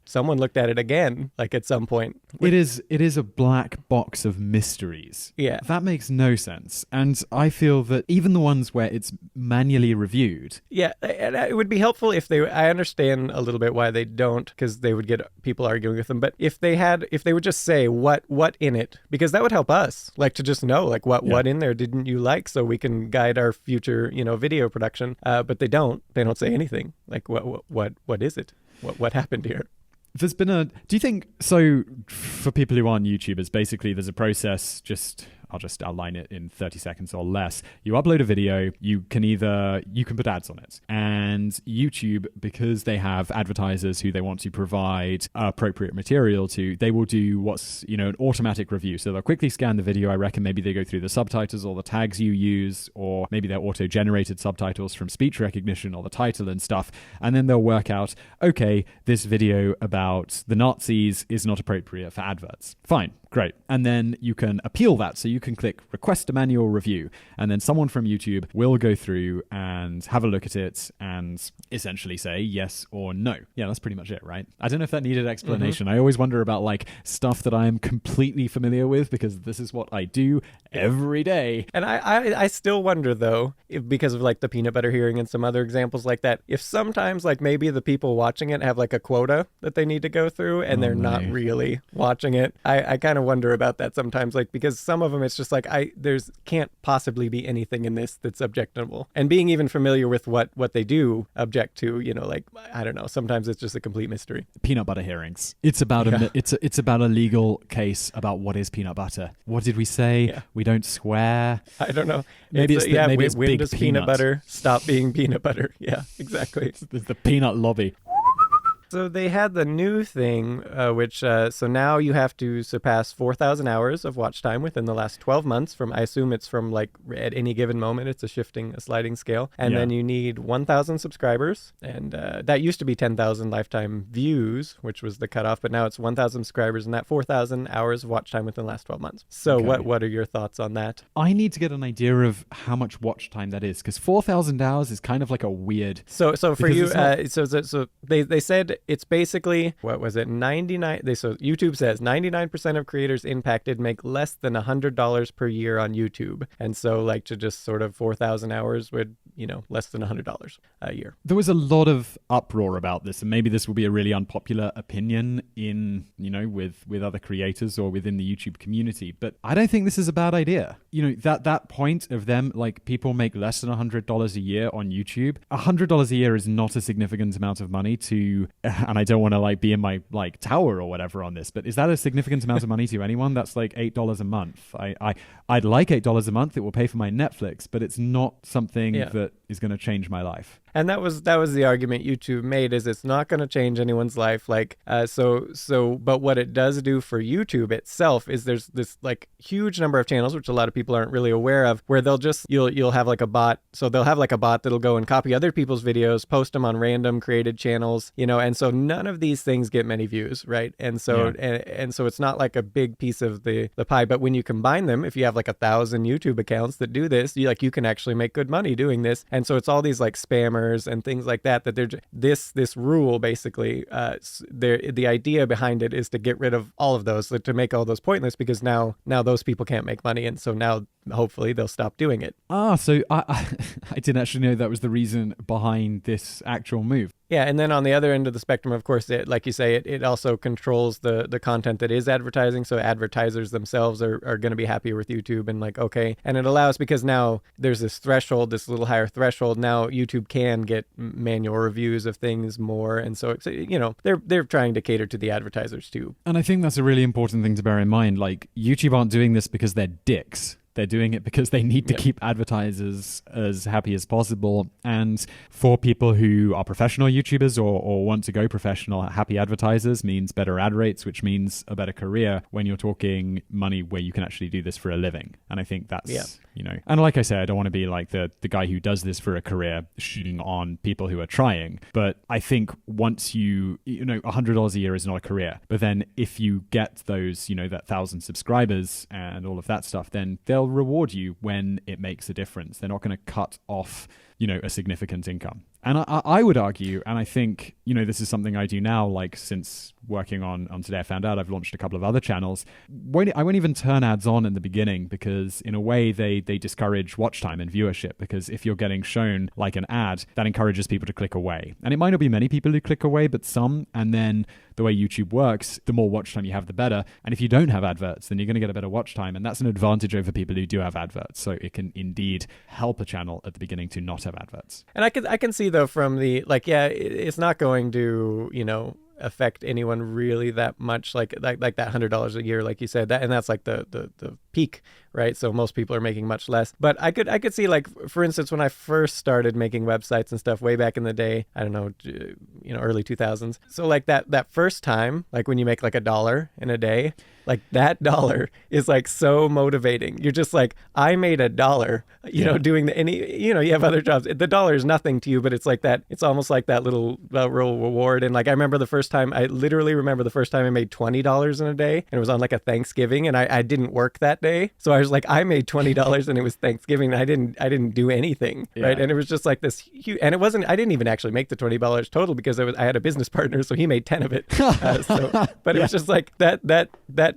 someone looked at it again, like at some point. It is a black box of mysteries. Yeah. That makes no sense. And I feel that even the ones where it's manually reviewed. Yeah, and it would be helpful if I understand a little bit why they don't, because they would get people arguing with them. But if they would just say what in it, because that would help us, like, to just know, like, what in there didn't you like, so we can guide our future, video production. But they don't say anything. Like, what is it? What happened here? There's been do you think, so for people who aren't YouTubers, basically there's a process, I'll just outline it in 30 seconds or less. You upload a video, you can put ads on it. And YouTube, because they have advertisers who they want to provide appropriate material to, they will do what's, an automatic review. So they'll quickly scan the video. I reckon maybe they go through the subtitles or the tags you use, or maybe they're auto-generated subtitles from speech recognition or the title and stuff. And then they'll work out, okay, this video about the Nazis is not appropriate for adverts. Fine. Great. And then you can appeal that. So you can click request a manual review. And then someone from YouTube will go through and have a look at it and essentially say yes or no. Yeah, that's pretty much it, right? I don't know if that needed explanation. I always wonder about like stuff that I am completely familiar with, because this is what I do every day. And I still wonder, though, if, because of like the peanut butter hearing and some other examples like that, if sometimes like maybe the people watching it have like a quota that they need to go through and they're not really watching it. I kind of wonder about that sometimes, like, because some of them it's just like there's can't possibly be anything in this that's objectionable. And being even familiar with what they do object to, like, I don't know, sometimes it's just a complete mystery. Peanut butter hearings. It's about it's about a legal case about what is peanut butter. What did we say? Yeah. We don't swear. I don't know. Maybe it's when big does peanut butter stop being peanut butter? Yeah, exactly. It's the peanut lobby. So they had the new thing, which so now you have to surpass 4,000 hours of watch time within the last 12 months. I assume it's from like at any given moment. It's a sliding scale. And then you need 1,000 subscribers. And that used to be 10,000 lifetime views, which was the cutoff. But now it's 1,000 subscribers and that 4,000 hours of watch time within the last 12 months. So what are your thoughts on that? I need to get an idea of how much watch time that is, because 4,000 hours is kind of like a weird... So for you, so they said it's basically, what was it, 99, so YouTube says 99% of creators impacted make less than $100 per year on YouTube. And so like to just sort of 4,000 hours would, less than $100 a year. There was a lot of uproar about this, and maybe this will be a really unpopular opinion in, with other creators or within the YouTube community, but I don't think this is a bad idea. That point of them, like, people make less than $100 a year on YouTube. $100 a year is not a significant amount of money to, and I don't want to like be in my like tower or whatever on this, but is that a significant amount of money to anyone? That's like $8 a month. I'd like $8 a month. It will pay for my Netflix, but it's not something that is going to change my life. And that was the argument YouTube made, is it's not going to change anyone's life. Like, but what it does do for YouTube itself is there's this like huge number of channels, which a lot of people aren't really aware of, where you'll have like a bot. So they'll have like a bot that'll go and copy other people's videos, post them on random created channels, and so none of these things get many views, right? And so, and so it's not like a big piece of the pie, but when you combine them, if you have like 1,000 YouTube accounts that do this, you can actually make good money doing this. And so it's all these like spammers and things like that they're this rule basically, the idea behind it is to get rid of all of those, to make all those pointless, because now those people can't make money, and so now hopefully they'll stop doing it. So I didn't actually know that was the reason behind this actual move. Yeah, and then on the other end of the spectrum, of course, like you say, it also controls the content that is advertising. So advertisers themselves are going to be happier with YouTube, and like, okay. And it allows, because now there's this threshold, this little higher threshold. Now YouTube can get manual reviews of things more. And so, they're trying to cater to the advertisers too. And I think that's a really important thing to bear in mind. Like, YouTube aren't doing this because they're dicks. They're doing it because they need to keep advertisers as happy as possible. And for people who are professional YouTubers or want to go professional, happy advertisers means better ad rates, which means a better career when you're talking money where you can actually do this for a living. And I think that's, and like I say, I don't want to be like the guy who does this for a career shooting on people who are trying. But I think once $100 a year is not a career. But then if you get those, that 1,000 subscribers and all of that stuff, then they'll reward you when it makes a difference. They're not going to cut off a significant income. And I would argue, and I think, this is something I do now, like since working on Today I Found Out, I've launched a couple of other channels. I won't even turn ads on in the beginning because in a way they discourage watch time and viewership, because if you're getting shown like an ad, that encourages people to click away. And it might not be many people who click away, but some. And then the way YouTube works, the more watch time you have, the better. And if you don't have adverts, then you're going to get a better watch time. And that's an advantage over people who do have adverts. So it can indeed help a channel at the beginning to not have adverts. And I can see though from the it's not going to affect anyone really that much, like that $100 a year, like you said, that, and that's like the peak, right? So most people are making much less. But I could see, like, for instance, when I first started making websites and stuff way back in the day, I don't know, early 2000s. So like that first time, like when you make like $1 in a day, like that dollar is like so motivating. You're just like, I made $1, doing you have other jobs. The dollar is nothing to you, but it's like that. It's almost like that little reward. And like, I literally remember the first time I made $20 in a day, and it was on like a Thanksgiving, and I didn't work that day. So I was like, I made $20 and it was Thanksgiving, and I didn't do anything. Right. And it was just like this huge, and I didn't even actually make the $20 total because I had a business partner. So he made 10 of it. But it was just like that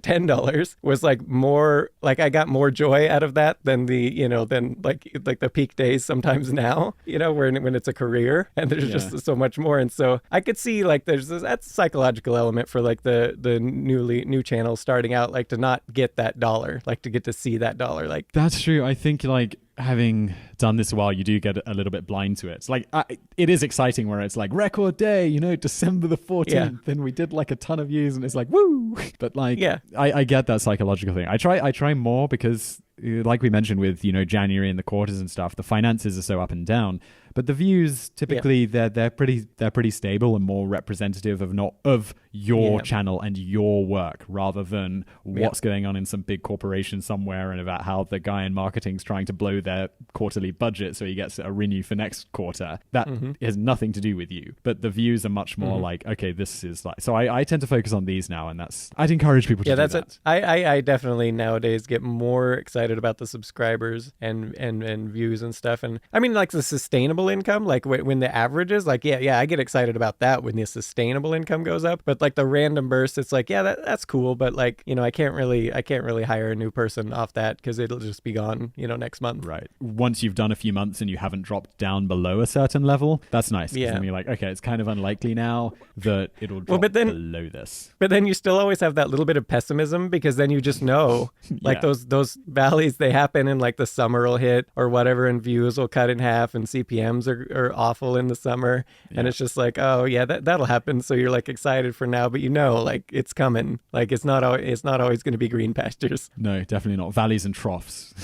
$10 was like more, like I got more joy out of that than than the peak days sometimes now, when it's a career and there's just so much more. And so I could see like that's a psychological element for like the new channels starting out, like to not get that dollar, like to get to see that dollar. Like that's true. I think like having done this a while, you do get a little bit blind to it. It's like it is exciting where it's like record day, December the 14th, and we did like a ton of views, and it's like woo. But like, I get that psychological thing. I try more because, like we mentioned with January and the quarters and stuff, the finances are so up and down. But the views typically they're pretty stable and more representative of your channel and your work rather than what's going on in some big corporation somewhere and about how the guy in marketing's trying to blow their quarterly budget so he gets a renew for next quarter. That has nothing to do with you. But the views are much more like, okay, this is like, so I tend to focus on these now, and I'd encourage people to do that. It. I definitely nowadays get more excited about the subscribers and views and stuff. And I mean, like the sustainable income, like when the average is like, I get excited about that when the sustainable income goes up. But like the random burst, it's like, that's cool. But like, I can't really hire a new person off that because it'll just be gone, next month. Right. Once you've done a few months and you haven't dropped down below a certain level, that's nice. Yeah. Then you're like, okay, it's kind of unlikely now that it'll drop below this. But then you still always have that little bit of pessimism because then you just know, like those valleys, they happen in like the summer will hit or whatever, and views will cut in half and CPMs are awful in the summer. And it's just like, oh yeah, that'll happen. So you're like excited for now, but like it's coming. Like it's not always going to be green pastures. No, definitely not. Valleys and troughs.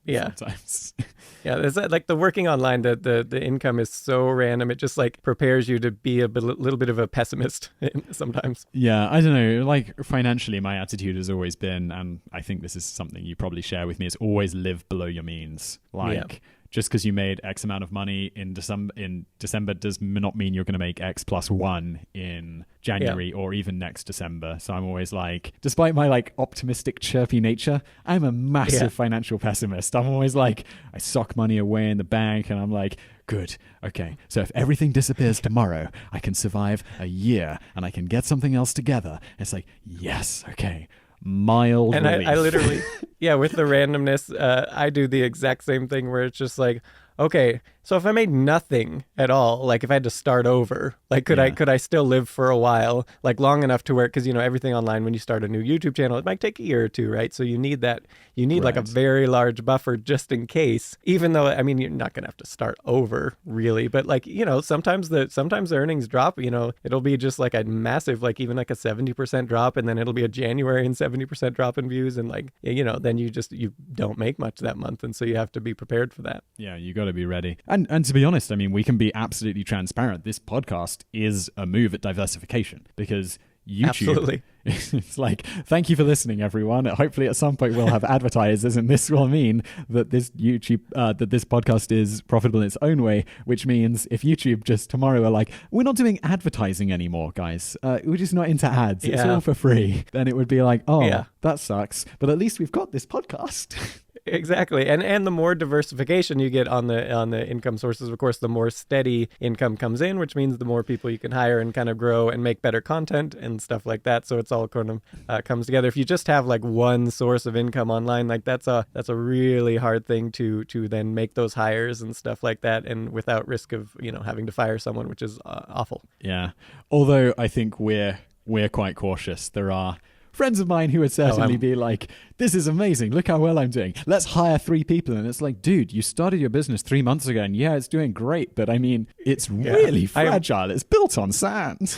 Sometimes. There's like the working online, the income is so random. It just like prepares you to be a little bit of a pessimist sometimes. Yeah, I don't know. Like financially, my attitude has always been, and I think this is something you probably share with me, is always live below your means. Like just because you made X amount of money in December does not mean you're going to make X plus 1 in January or even next December. So I'm always like, despite my like optimistic, chirpy nature, I'm a massive financial pessimist. I'm always like, I sock money away in the bank and I'm like, good. Okay. So if everything disappears tomorrow, I can survive a year and I can get something else together. It's like, yes. Okay. Mild and relief. I literally with the randomness, I do the exact same thing where it's just like, okay, so if I made nothing at all, like if I had to start over, like could I still live for a while, like long enough to where, because everything online, when you start a new YouTube channel, it might take a year or two, right? So you need like a very large buffer just in case, even though, I mean, you're not gonna have to start over really, but like, sometimes the earnings drop, it'll be just like a massive, like even like a 70% drop, and then it'll be a January and 70% drop in views, and like, then you don't make much that month, and so you have to be prepared for that. Yeah, you got to be ready. And to be honest, I mean, we can be absolutely transparent. This podcast is a move at diversification because YouTube, absolutely. It's like, thank you for listening, everyone. Hopefully at some point we'll have advertisers, and this will mean that this podcast is profitable in its own way, which means if YouTube just tomorrow are like, we're not doing advertising anymore, guys. We're just not into ads. It's all for free. Then it would be like, that sucks. But at least we've got this podcast. Exactly. And the more diversification you get on the income sources, of course, the more steady income comes in, which means the more people you can hire and kind of grow and make better content and stuff like that. So it's all kind of comes together. If you just have like one source of income online, like that's a really hard thing to then make those hires and stuff like that, and without risk of having to fire someone, which is awful. Yeah. Although I think we're quite cautious. There are friends of mine who would certainly be like, this is amazing. Look how well I'm doing. Let's hire 3 people. And it's like, dude, you started your business 3 months ago and yeah, it's doing great. But I mean, it's really fragile. It's built on sand.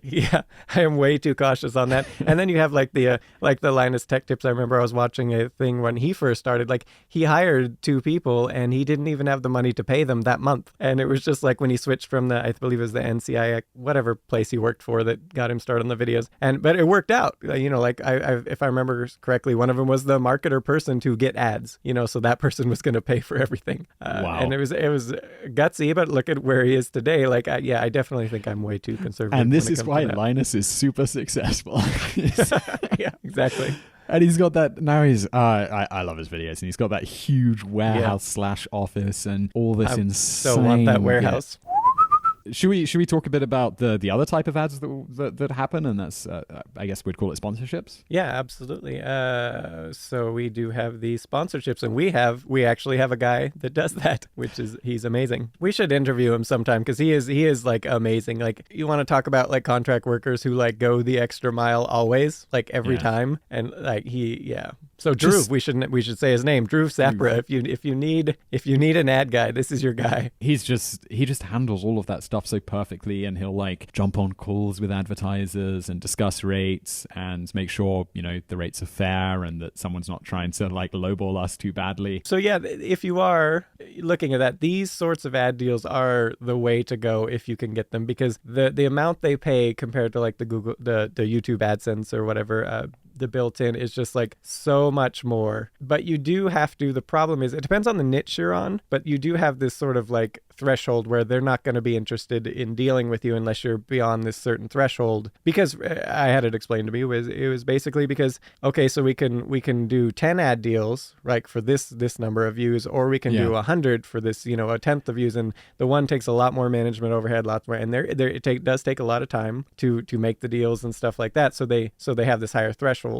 Yeah, I am way too cautious on that. And then you have like the Linus Tech Tips. I remember I was watching a thing when he first started. Like he hired 2 people and he didn't even have the money to pay them that month. And it was just like when he switched from the, I believe it was the NCI, whatever place he worked for that got him started on the videos. But it worked out. Like if I remember correctly, one of them was the marketer person to get ads. So that person was going to pay for everything. Wow. And it was gutsy, but look at where he is today. Like I definitely think I'm way too conservative. And this is why Linus is super successful. Yeah, exactly. And he's got that now. I love his videos, and he's got that huge warehouse / office and all this insane. So want that warehouse. Should we talk a bit about the other type of ads that happen, and that's I guess we'd call it sponsorships? Yeah, absolutely. So we do have the sponsorships, and we actually have a guy that does that, which is he's amazing. We should interview him sometime because he is like amazing. Like you want to talk about like contract workers who like go the extra mile always, like every time, and like So Drew, we should say his name, Drew Sapra. If you need an ad guy, this is your guy. He just handles all of that stuff so perfectly, and he'll like jump on calls with advertisers and discuss rates and make sure the rates are fair and that someone's not trying to like lowball us too badly. So yeah, if you are looking at that, these sorts of ad deals are the way to go if you can get them, because the amount they pay compared to like the YouTube AdSense or whatever. The built-in is just like so much more. But you do have to, the problem is it depends on the niche you're on, but you do have this sort of like threshold where they're not going to be interested in dealing with you unless you're beyond this certain threshold. Because I had it explained to me, it was basically because, okay, so we can do 10 ad deals, like for this number of views, or we can do 100 for this, a tenth of views, and the one takes a lot more management overhead, lots more, and it does take a lot of time to make the deals and stuff like that. So they have this higher threshold.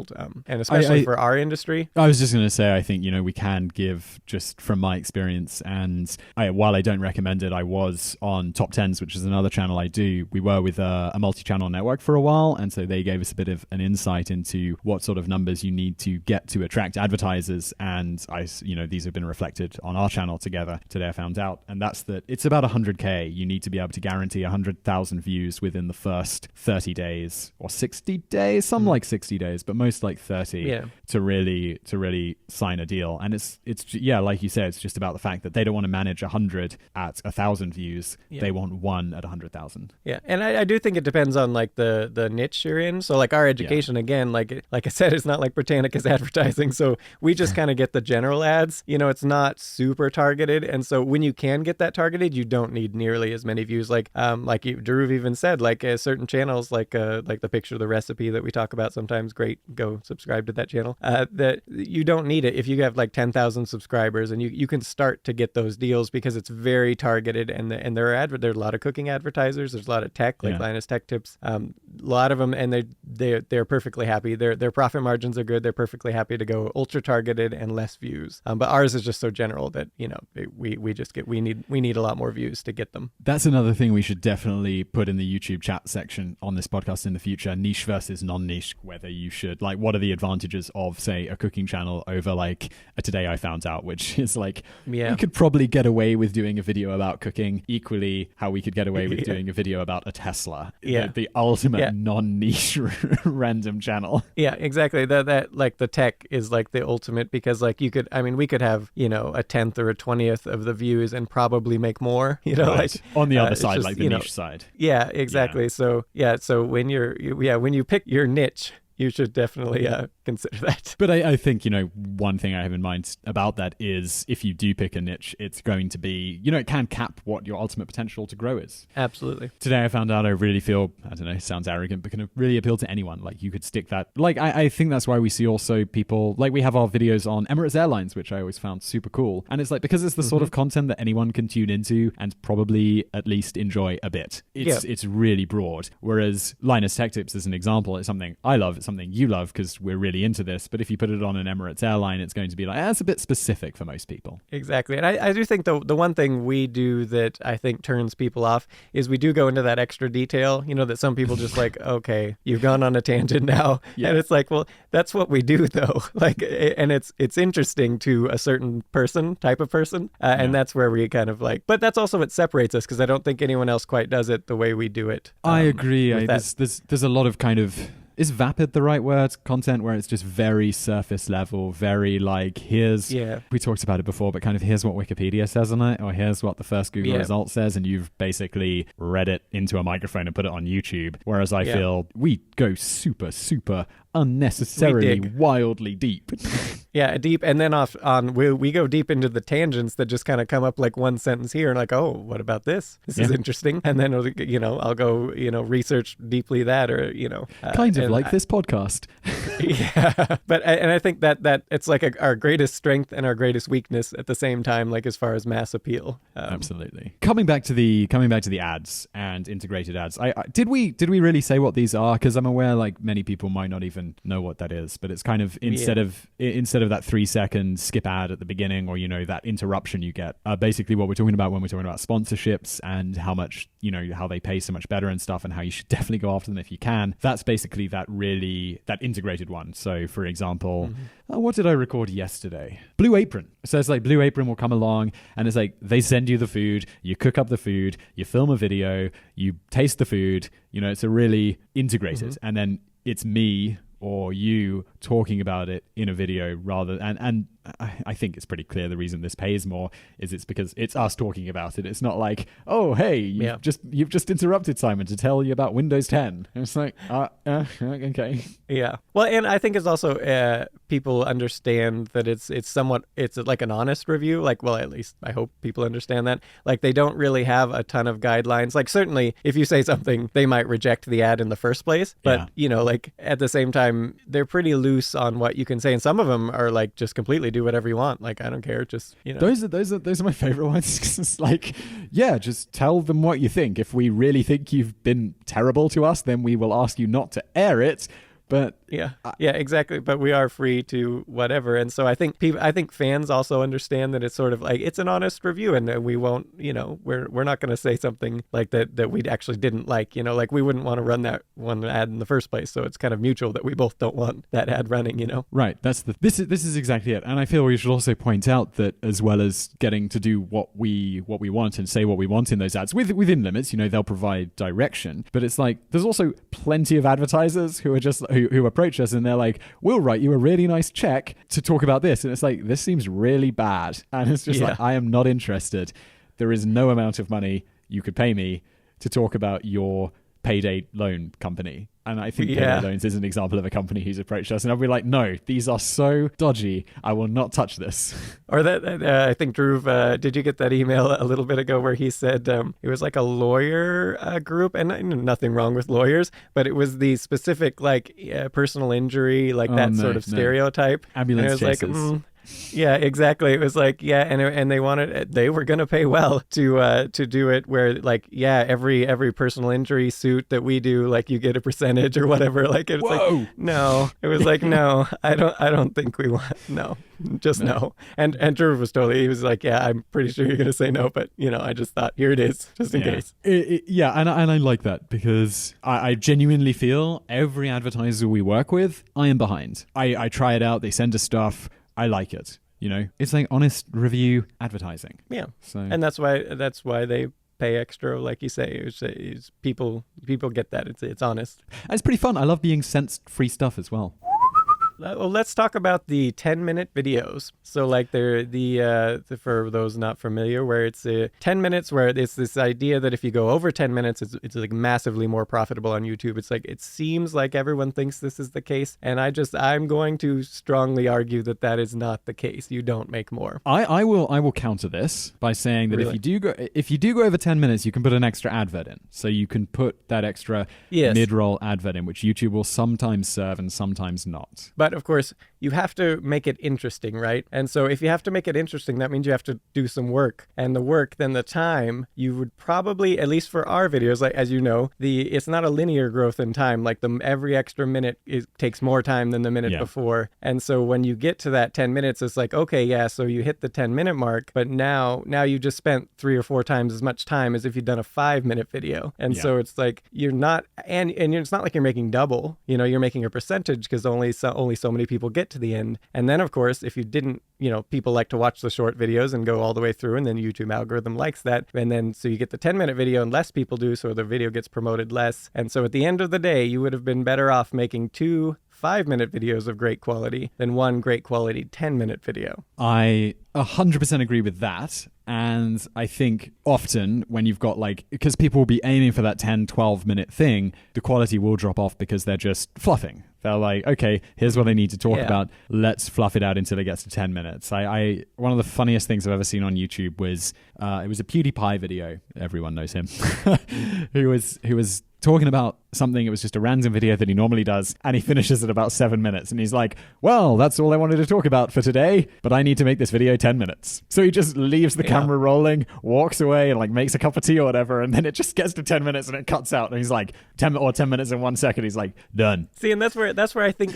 And especially for our industry. I was just going to say, I think, we can give just from my experience, and while I don't recommend it, I was on Top 10s, which is another channel I do. We were with a multi-channel network for a while, and so they gave us a bit of an insight into what sort of numbers you need to get to attract advertisers, and these have been reflected on our channel together. Today I found out, and that's that it's about 100K. You need to be able to guarantee 100,000 views within the first 30 days or 60 days, some like 60 days, but most like 30 to really sign a deal. And it's like you said, it's just about the fact that they don't want to manage 100 at 1,000 views. They want 1 at 100,000. Yeah, and I do think it depends on like the niche you're in. So like our education, again, like I said, it's not like Britannica's advertising. So we just kind of get the general ads. It's not super targeted, and so when you can get that targeted, you don't need nearly as many views. Like Drew even said, like certain channels, like the picture, the recipe that we talk about sometimes. Great, go subscribe to that channel. That you don't need it if you have like 10,000 subscribers, and you can start to get those deals because it's very targeted, and there are a lot of cooking advertisers. There's a lot of tech, like Linus Tech Tips, a lot of them, and they're perfectly happy. Their profit margins are good. They're perfectly happy to go ultra targeted and less views. But ours is just so general that we need a lot more views to get them. That's another thing we should definitely put in the YouTube chat section on this podcast in the future: niche versus non-niche. Whether you should what are the advantages of, say, a cooking channel over like a Today I Found Out, which is like you could probably get away with doing a video about cooking, equally how we could get away with doing a video about a Tesla. The ultimate non-niche random channel. Yeah, exactly. That like the tech is like the ultimate, because like we could have a 10th or a 20th of the views and probably make more, like on the other side, like the niche side. Yeah, exactly. So when you pick your niche, you should definitely consider that. But I think, one thing I have in mind about that is if you do pick a niche, it's going to be, it can cap what your ultimate potential to grow is. Absolutely. Today I found out I really feel, I don't know, sounds arrogant, but can really appeal to anyone. Like you could stick that, like I think that's why we see also people, like we have our videos on Emirates Airlines, which I always found super cool. And it's like, because it's the sort of content that anyone can tune into and probably at least enjoy a bit. It's really broad. Whereas Linus Tech Tips is an example. It's something I love. It's something you love because we're really into this. But if you put it on an Emirates airline, it's going to be like, that's a bit specific for most people. Exactly. And I do think the one thing we do that I think turns people off is we do go into that extra detail, that some people just like, okay, you've gone on a tangent now. Yeah. And it's like, well, that's what we do though. Like, and it's interesting to a certain type of person. And that's where we kind of like, but that's also what separates us because I don't think anyone else quite does it the way we do it. I agree. There's a lot of kind of, is vapid the right word? Content where it's just very surface level, very like, we talked about it before, but kind of here's what Wikipedia says on it, or here's what the first Google result says, and you've basically read it into a microphone and put it on YouTube. Whereas I feel we go super, super unnecessarily wildly deep. Deep, and then we go deep into the tangents that just kind of come up like one sentence here and like, oh, what about this is interesting, and then I'll go research deeply that, or kind of like this podcast. But I think that it's like our greatest strength and our greatest weakness at the same time, like as far as mass appeal. Absolutely. Coming back to the ads and integrated ads, did we really say what these are? Because I'm aware like many people might not even know what that is, but it's kind of instead of that 3-second skip ad at the beginning, or that interruption you get, basically what we're talking about when we're talking about sponsorships and how much how they pay so much better and stuff, and how you should definitely go after them if you can. That's basically that integrated one. So for example, what did I record yesterday? Blue Apron. So it's like Blue Apron will come along and it's like they send you the food, you cook up the food, you film a video, you taste the food, it's a really integrated, and then it's me or you talking about it in a video rather, and I think it's pretty clear the reason this pays more is it's because it's us talking about it. It's not like, oh, hey, you've just interrupted Simon to tell you about Windows 10. And it's like, okay. Yeah. Well, and I think it's also people understand that it's like an honest review. Like, well, at least I hope people understand that. Like, they don't really have a ton of guidelines. Like, certainly if you say something, they might reject the ad in the first place. But, like at the same time, they're pretty loose on what you can say. And some of them are like, just completely do whatever you want. Like, I don't care. Just, Those are my favorite ones. 'Cause it's like, just tell them what you think. If we really think you've been terrible to us, then we will ask you not to air it. But exactly. But we are free to whatever. And so I think fans also understand that it's sort of like, it's an honest review, and we won't, we're not going to say something like that we actually didn't like, like we wouldn't want to run that one ad in the first place. So it's kind of mutual that we both don't want that ad running, Right. This is exactly it. And I feel we should also point out that as well as getting to do what we want and say what we want in those ads within limits, they'll provide direction. But it's like, there's also plenty of advertisers who are just, who approach us and they're like, we'll write you a really nice check to talk about this. And it's like, this seems really bad. And it's just like, I am not interested. There is no amount of money you could pay me to talk about your payday loan company. And I think Payday Loans is an example of a company who's approached us. And I'll be like, no, these are so dodgy. I will not touch this. Or that, I think, Drew, did you get that email a little bit ago where he said it was like a lawyer group, and nothing wrong with lawyers, but it was the specific, like, personal injury, like sort of stereotype. Ambulance chasers. Like, yeah, exactly. It was like, and they were going to pay well to do it where, like, every personal injury suit that we do, like, you get a percentage or whatever. Like, it's like, no, it was like, no, I don't think we want, no, just no. And Drew was he was like, yeah, I'm pretty sure you're going to say no, but I just thought, here it is, just in case. And I like that because I genuinely feel every advertiser we work with, I am behind. I try it out. They send us stuff. I like it. It's like honest review advertising. Yeah. So, and that's why they pay extra, like you say. It's people get that. It's honest. And it's pretty fun. I love being sent free stuff as well. Well, let's talk about the 10-minute videos. So like they're for those not familiar, where it's 10 minutes, where it's this idea that if you go over 10 minutes, it's like massively more profitable on YouTube. It's like, it seems like everyone thinks this is the case. And I'm going to strongly argue that that is not the case. You don't make more. I will counter this by saying that if you do go over 10 minutes, you can put an extra advert in. So you can put that extra mid-roll advert in, which YouTube will sometimes serve and sometimes not. But of course, you have to make it interesting, right? And so if you have to make it interesting, that means you have to do some work. And the work, then the time, you would probably, at least for our videos, like as you know, it's not a linear growth in time. Like every extra minute takes more time than the minute before. And so when you get to that 10 minutes, it's like, okay, yeah, so you hit the 10-minute mark, but now you just spent 3 or 4 times as much time as if you'd done a 5-minute video. And so it's like you're not, and it's not like you're making double, you're making a percentage because only so many people get to the end. And then of course, if you didn't, people like to watch the short videos and go all the way through, and then YouTube algorithm likes that. And then so you get the 10-minute video and less people do, so the video gets promoted less. And so at the end of the day, you would have been better off making 2 5-minute videos of great quality than 1 great quality 10-minute video. I 100% agree with that. And I think often when you've got because people will be aiming for that 10, 12-minute thing, the quality will drop off because they're just fluffing. They're like, okay, here's what I need to talk about. Let's fluff it out until it gets to 10 minutes. One of the funniest things I've ever seen on YouTube was, it was a PewDiePie video. Everyone knows him. who was talking about something. It was just a random video that he normally does, and he finishes at about 7 minutes, and he's like, well, that's all I wanted to talk about for today, but I need to make this video 10 minutes. So he just leaves the camera rolling, walks away, and makes a cup of tea or whatever, and then it just gets to 10 minutes and it cuts out, and he's like 10 minutes and 1 second, he's like, done. See, and that's where I think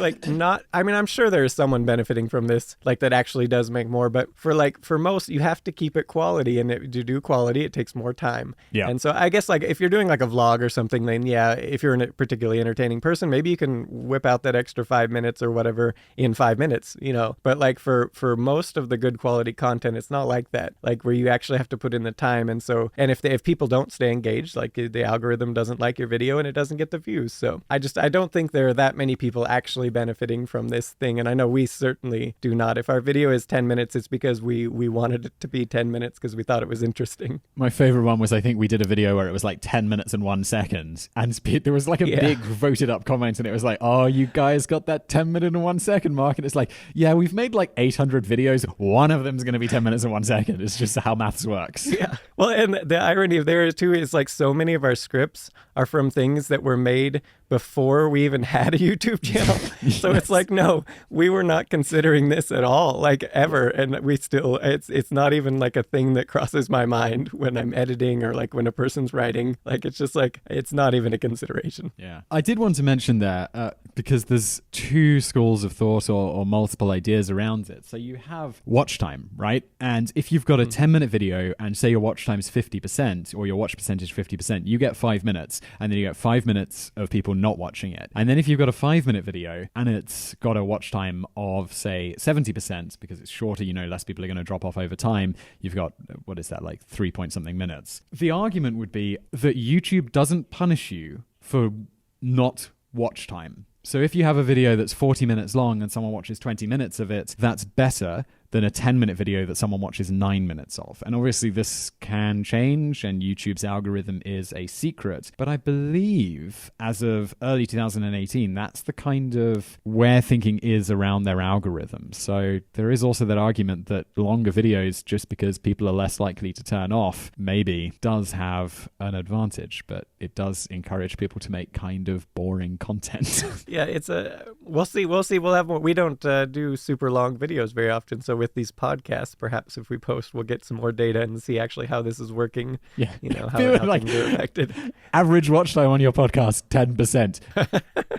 I'm sure there's someone benefiting from this, that actually does make more, but for most, you have to keep it quality, and to do quality, it takes more time. Yeah. And so I guess if you're doing a vlog or something, then if you're a particularly entertaining person, maybe you can whip out that extra 5 minutes or whatever in 5 minutes, but for most of the good quality content, it's not like that, where you actually have to put in the time. And so, and if people don't stay engaged, the algorithm doesn't like your video and it doesn't get the views. So I don't think there are that many people actually benefiting from this thing. And I know we certainly do not. If our video is 10 minutes, it's because we wanted it to be 10 minutes because we thought it was interesting. My favorite one was, I think we did a video where it was 10 minutes and 1 second. And there was a big voted up comment, and it was oh, you guys got that 10 minute and 1 second mark. And it's yeah, we've made 800 videos. One of them is going to be 10 minutes and 1 second. It's just how maths works. Yeah. Well, and the irony of there too is so many of our scripts are from things that were made before we even had a YouTube channel. Yes. So it's no, we were not considering this at all, ever. And we still, it's not even a thing that crosses my mind when I'm editing or when a person's writing. It's just it's not even a consideration. Yeah. I did want to mention there, because there's 2 schools of thought or multiple ideas around it. So you have watch time, right? And if you've got a 10-minute video and say your watch time is 50% or your watch percentage 50%, you get 5 minutes, and then you get 5 minutes of people not watching it. And then if you've got a 5-minute video and it's got a watch time of, say, 70%, because it's shorter, less people are going to drop off over time, you've got, what is that, 3 point something minutes. The argument would be that YouTube doesn't punish you for not watch time. So if you have a video that's 40 minutes long and someone watches 20 minutes of it, that's better than a 10-minute video that someone watches 9 minutes of. And obviously this can change, and YouTube's algorithm is a secret. But I believe as of early 2018, that's the kind of where thinking is around their algorithm. So there is also that argument that longer videos, just because people are less likely to turn off, maybe does have an advantage, but it does encourage people to make kind of boring content. Yeah, we'll see. We'll have more. We don't do super long videos very often, so with these podcasts, perhaps if we post, we'll get some more data and see actually how this is working. Yeah, how things are affected. Average watch time on your podcast, 10%.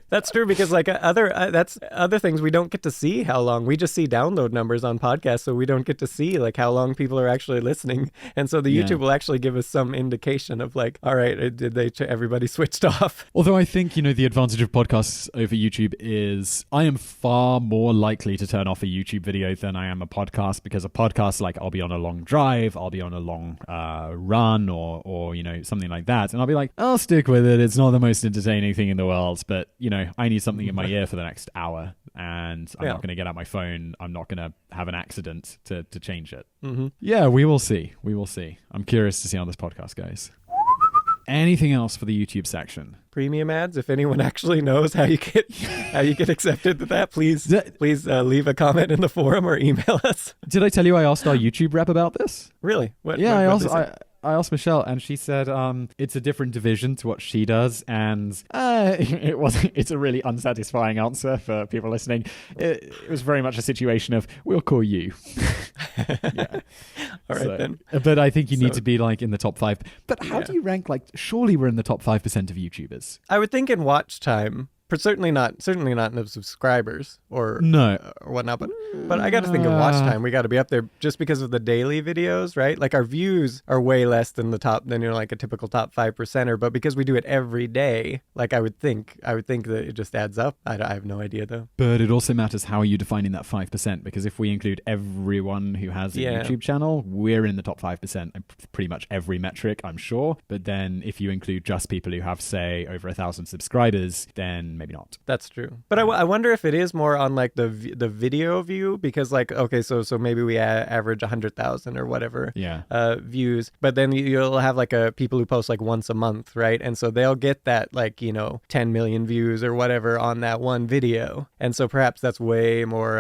That's true, because other things we don't get to see how long. We just see download numbers on podcasts, so we don't get to see how long people are actually listening. And so the YouTube will actually give us some indication of all right, did everybody switched off? Although I think the advantage of podcasts over YouTube is I am far more likely to turn off a YouTube video than I am a podcast, because a podcast, I'll be on a long drive, I'll be on a long run or something like that, and I'll be I'll stick with it. It's not the most entertaining thing in the world, but I need something in my ear for the next hour. and I'm not going to get out my phone. I'm not going to have an accident to change it. Mm-hmm. Yeah, we will see. We will see. I'm curious to see how this podcast goes. Anything else for the YouTube section? Premium ads. If anyone actually knows how you get accepted to that, please leave a comment in the forum or email us. Did I tell you I asked our YouTube rep about this? Really? What? Yeah, I I asked Michelle, and she said it's a different division to what she does, and it's a really unsatisfying answer for people listening. It was very much a situation of, we'll call you. Yeah. All right, then. But I think you need to be like in the top 5. But how do you rank? Like, surely we're in the top 5% of YouTubers. I would think in watch time. Certainly not in the subscribers or whatnot, but I got to think of watch time. We got to be up there just because of the daily videos, right? Like our views are way less than like a typical top 5%er, but because we do it every day, like I would think that it just adds up. I have no idea though. But it also matters how are you defining that 5%, because if we include everyone who has a YouTube channel, we're in the top 5%. Pretty much every metric, I'm sure. But then if you include just people who have, say, over 1,000 subscribers, then maybe not. That's true. But I wonder if it is more on like the video view, because like, okay, so maybe we average 100,000 or whatever views, but then you'll have like people who post like once a month, right? And so they'll get that like, 10 million views or whatever on that one video. And so perhaps that's way more,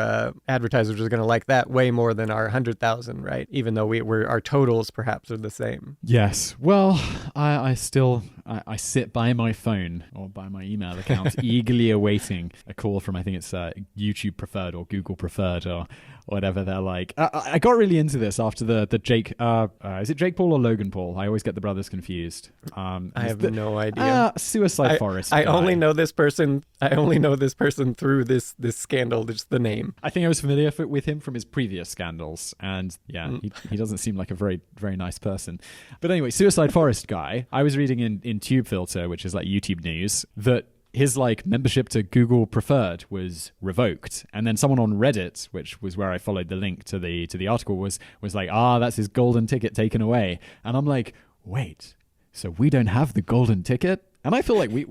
advertisers are going to like that way more than our 100,000, right? Even though our totals perhaps are the same. Yes. Well, I sit by my phone or by my email account eagerly awaiting a call from, I think it's YouTube Preferred or Google Preferred or whatever they're like. I got really into this after the Jake, is it Jake Paul or Logan Paul? I always get the brothers confused. I have no idea. Suicide Forest I guy. only know this person through this scandal, just the name. I think I was familiar with him from his previous scandals, and he doesn't seem like a very, very nice person. But anyway, Suicide Forest guy, I was reading in Tube Filter, which is like YouTube news, that his like membership to Google Preferred was revoked, and then someone on Reddit, which was where I followed the link to the article, was like, that's his golden ticket taken away. And I'm like, wait, so we don't have the golden ticket? And I feel like we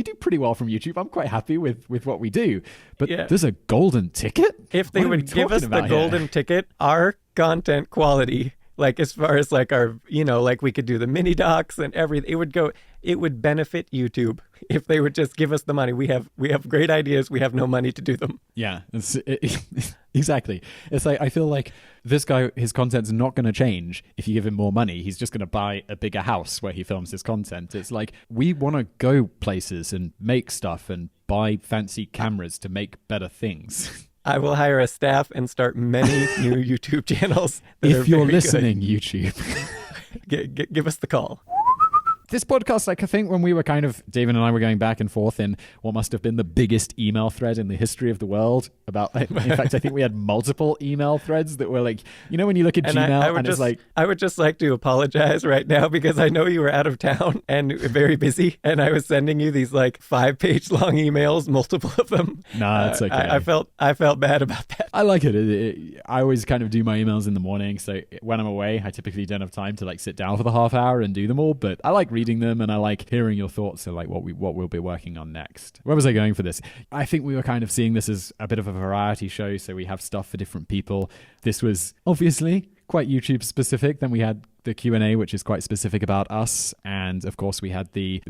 do pretty well from YouTube. I'm quite happy with what we do. But there's a golden ticket? If they would give us the golden ticket, our content quality, like as far as like our, like we could do the mini docs and everything, it would benefit YouTube if they would just give us the money. We have great ideas. We have no money to do them. Yeah, exactly. It's like, I feel like this guy, his content's not going to change if you give him more money. He's just going to buy a bigger house where he films his content. It's like, we want to go places and make stuff and buy fancy cameras to make better things. I will hire a staff and start many new YouTube channels. If you're listening, good. YouTube. Give us the call. This podcast, like I think when we were David and I were going back and forth in what must have been the biggest email thread in the history of the world about, in fact, I think we had multiple email threads that were like, when you look at Gmail and it's like... I would just like to apologize right now because I know you were out of town and very busy, and I was sending you these like 5-page long emails, multiple of them. Nah, it's okay. I felt bad about that. I like it. I always kind of do my emails in the morning, so when I'm away, I typically don't have time to like sit down for the half hour and do them all, but I like reading them and I like hearing your thoughts on like what we'll be working on next. Where was I going for this? I think we were kind of seeing this as a bit of a variety show, so we have stuff for different people. This was obviously quite YouTube specific. Then we had the Q&A, which is quite specific about us, and of course we have the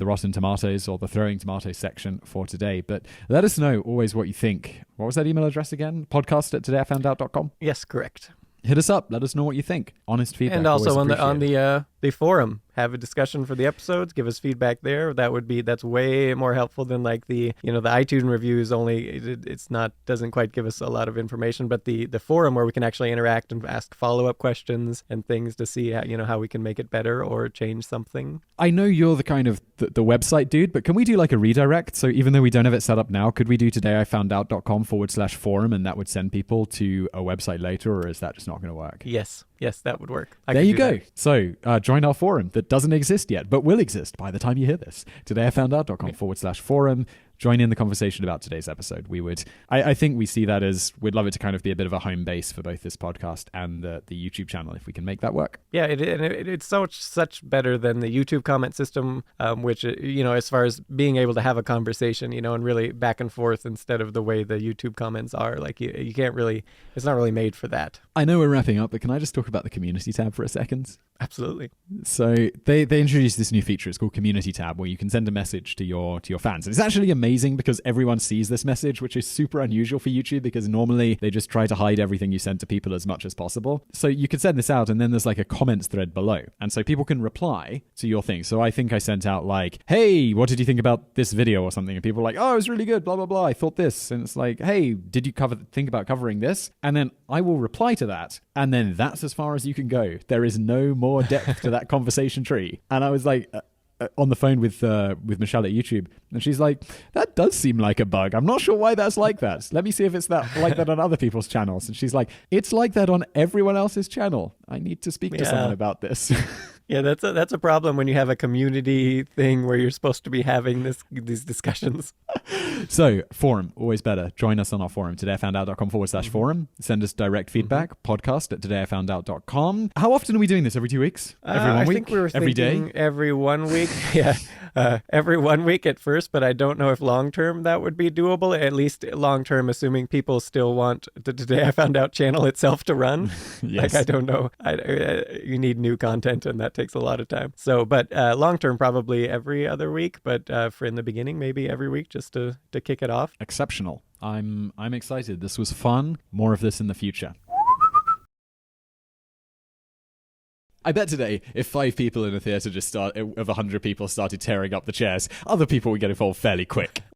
rotten tomatoes or the throwing tomatoes section for today. But let us know always what you think. What was that email address again? podcast@todayifoundout.com? Yes, correct. Hit us up. Let us know what you think. Honest feedback. And also on the forum, have a discussion for the episodes. Give us feedback there. That's way more helpful than like the iTunes reviews. Only it's not, doesn't quite give us a lot of information. But the forum where we can actually interact and ask follow-up questions and things to see how we can make it better or change something. I know you're the kind of the website dude, but can we do like a redirect? So even though we don't have it set up now, could we do todayifoundout.com/forum, and that would send people to a website later, or is that just not going to work? Yes, that would work. There you go. So join our forum that doesn't exist yet, but will exist by the time you hear this. todayifoundout.com/forum. join in the conversation about today's episode. I think we see that as, we'd love it to kind of be a bit of a home base for both this podcast and the YouTube channel, if we can make that work. Yeah, it's such better than the YouTube comment system, which, as far as being able to have a conversation, and really back and forth instead of the way the YouTube comments are. Like you can't really, it's not really made for that. I know we're wrapping up, but can I just talk about the community tab for a second? Absolutely. So they introduced this new feature. It's called Community Tab, where you can send a message to your fans. And it's actually amazing because everyone sees this message, which is super unusual for YouTube because normally they just try to hide everything you send to people as much as possible. So you could send this out and then there's like a comments thread below. And so people can reply to your thing. So I think I sent out like, hey, what did you think about this video or something? And people were like, oh, it was really good, blah, blah, blah. I thought this. And it's like, hey, did you think about covering this? And then I will reply to that. And then that's as far as you can go. There is no more depth to that conversation tree. And I was like, on the phone with Michelle at YouTube, and she's like, that does seem like a bug. I'm not sure why that's like that. Let me see if it's like that on other people's channels. And she's like, it's like that on everyone else's channel. I need to speak to someone about this. Yeah, that's a problem when you have a community thing where you're supposed to be having these discussions. So, forum, always better. Join us on our forum, todayifoundout.com/forum. Send us direct feedback, podcast@todayifoundout.com. How often are we doing this? Every 2 weeks? Every 1 week? I think we were every thinking day? Every 1 week. Yeah, every 1 week at first, but I don't know if long-term that would be doable, at least long-term, assuming people still want the Today I Found Out channel itself to run. Yes. Like, I don't know. You need new content, and that takes a lot of time. So, but long-term, probably every other week, but for in the beginning, maybe every week, just to kick it off. Exceptional. I'm excited. This was fun. More of this in the future. I bet today, if 5 people in a theatre of 100 people started tearing up the chairs, other people would get involved fairly quick.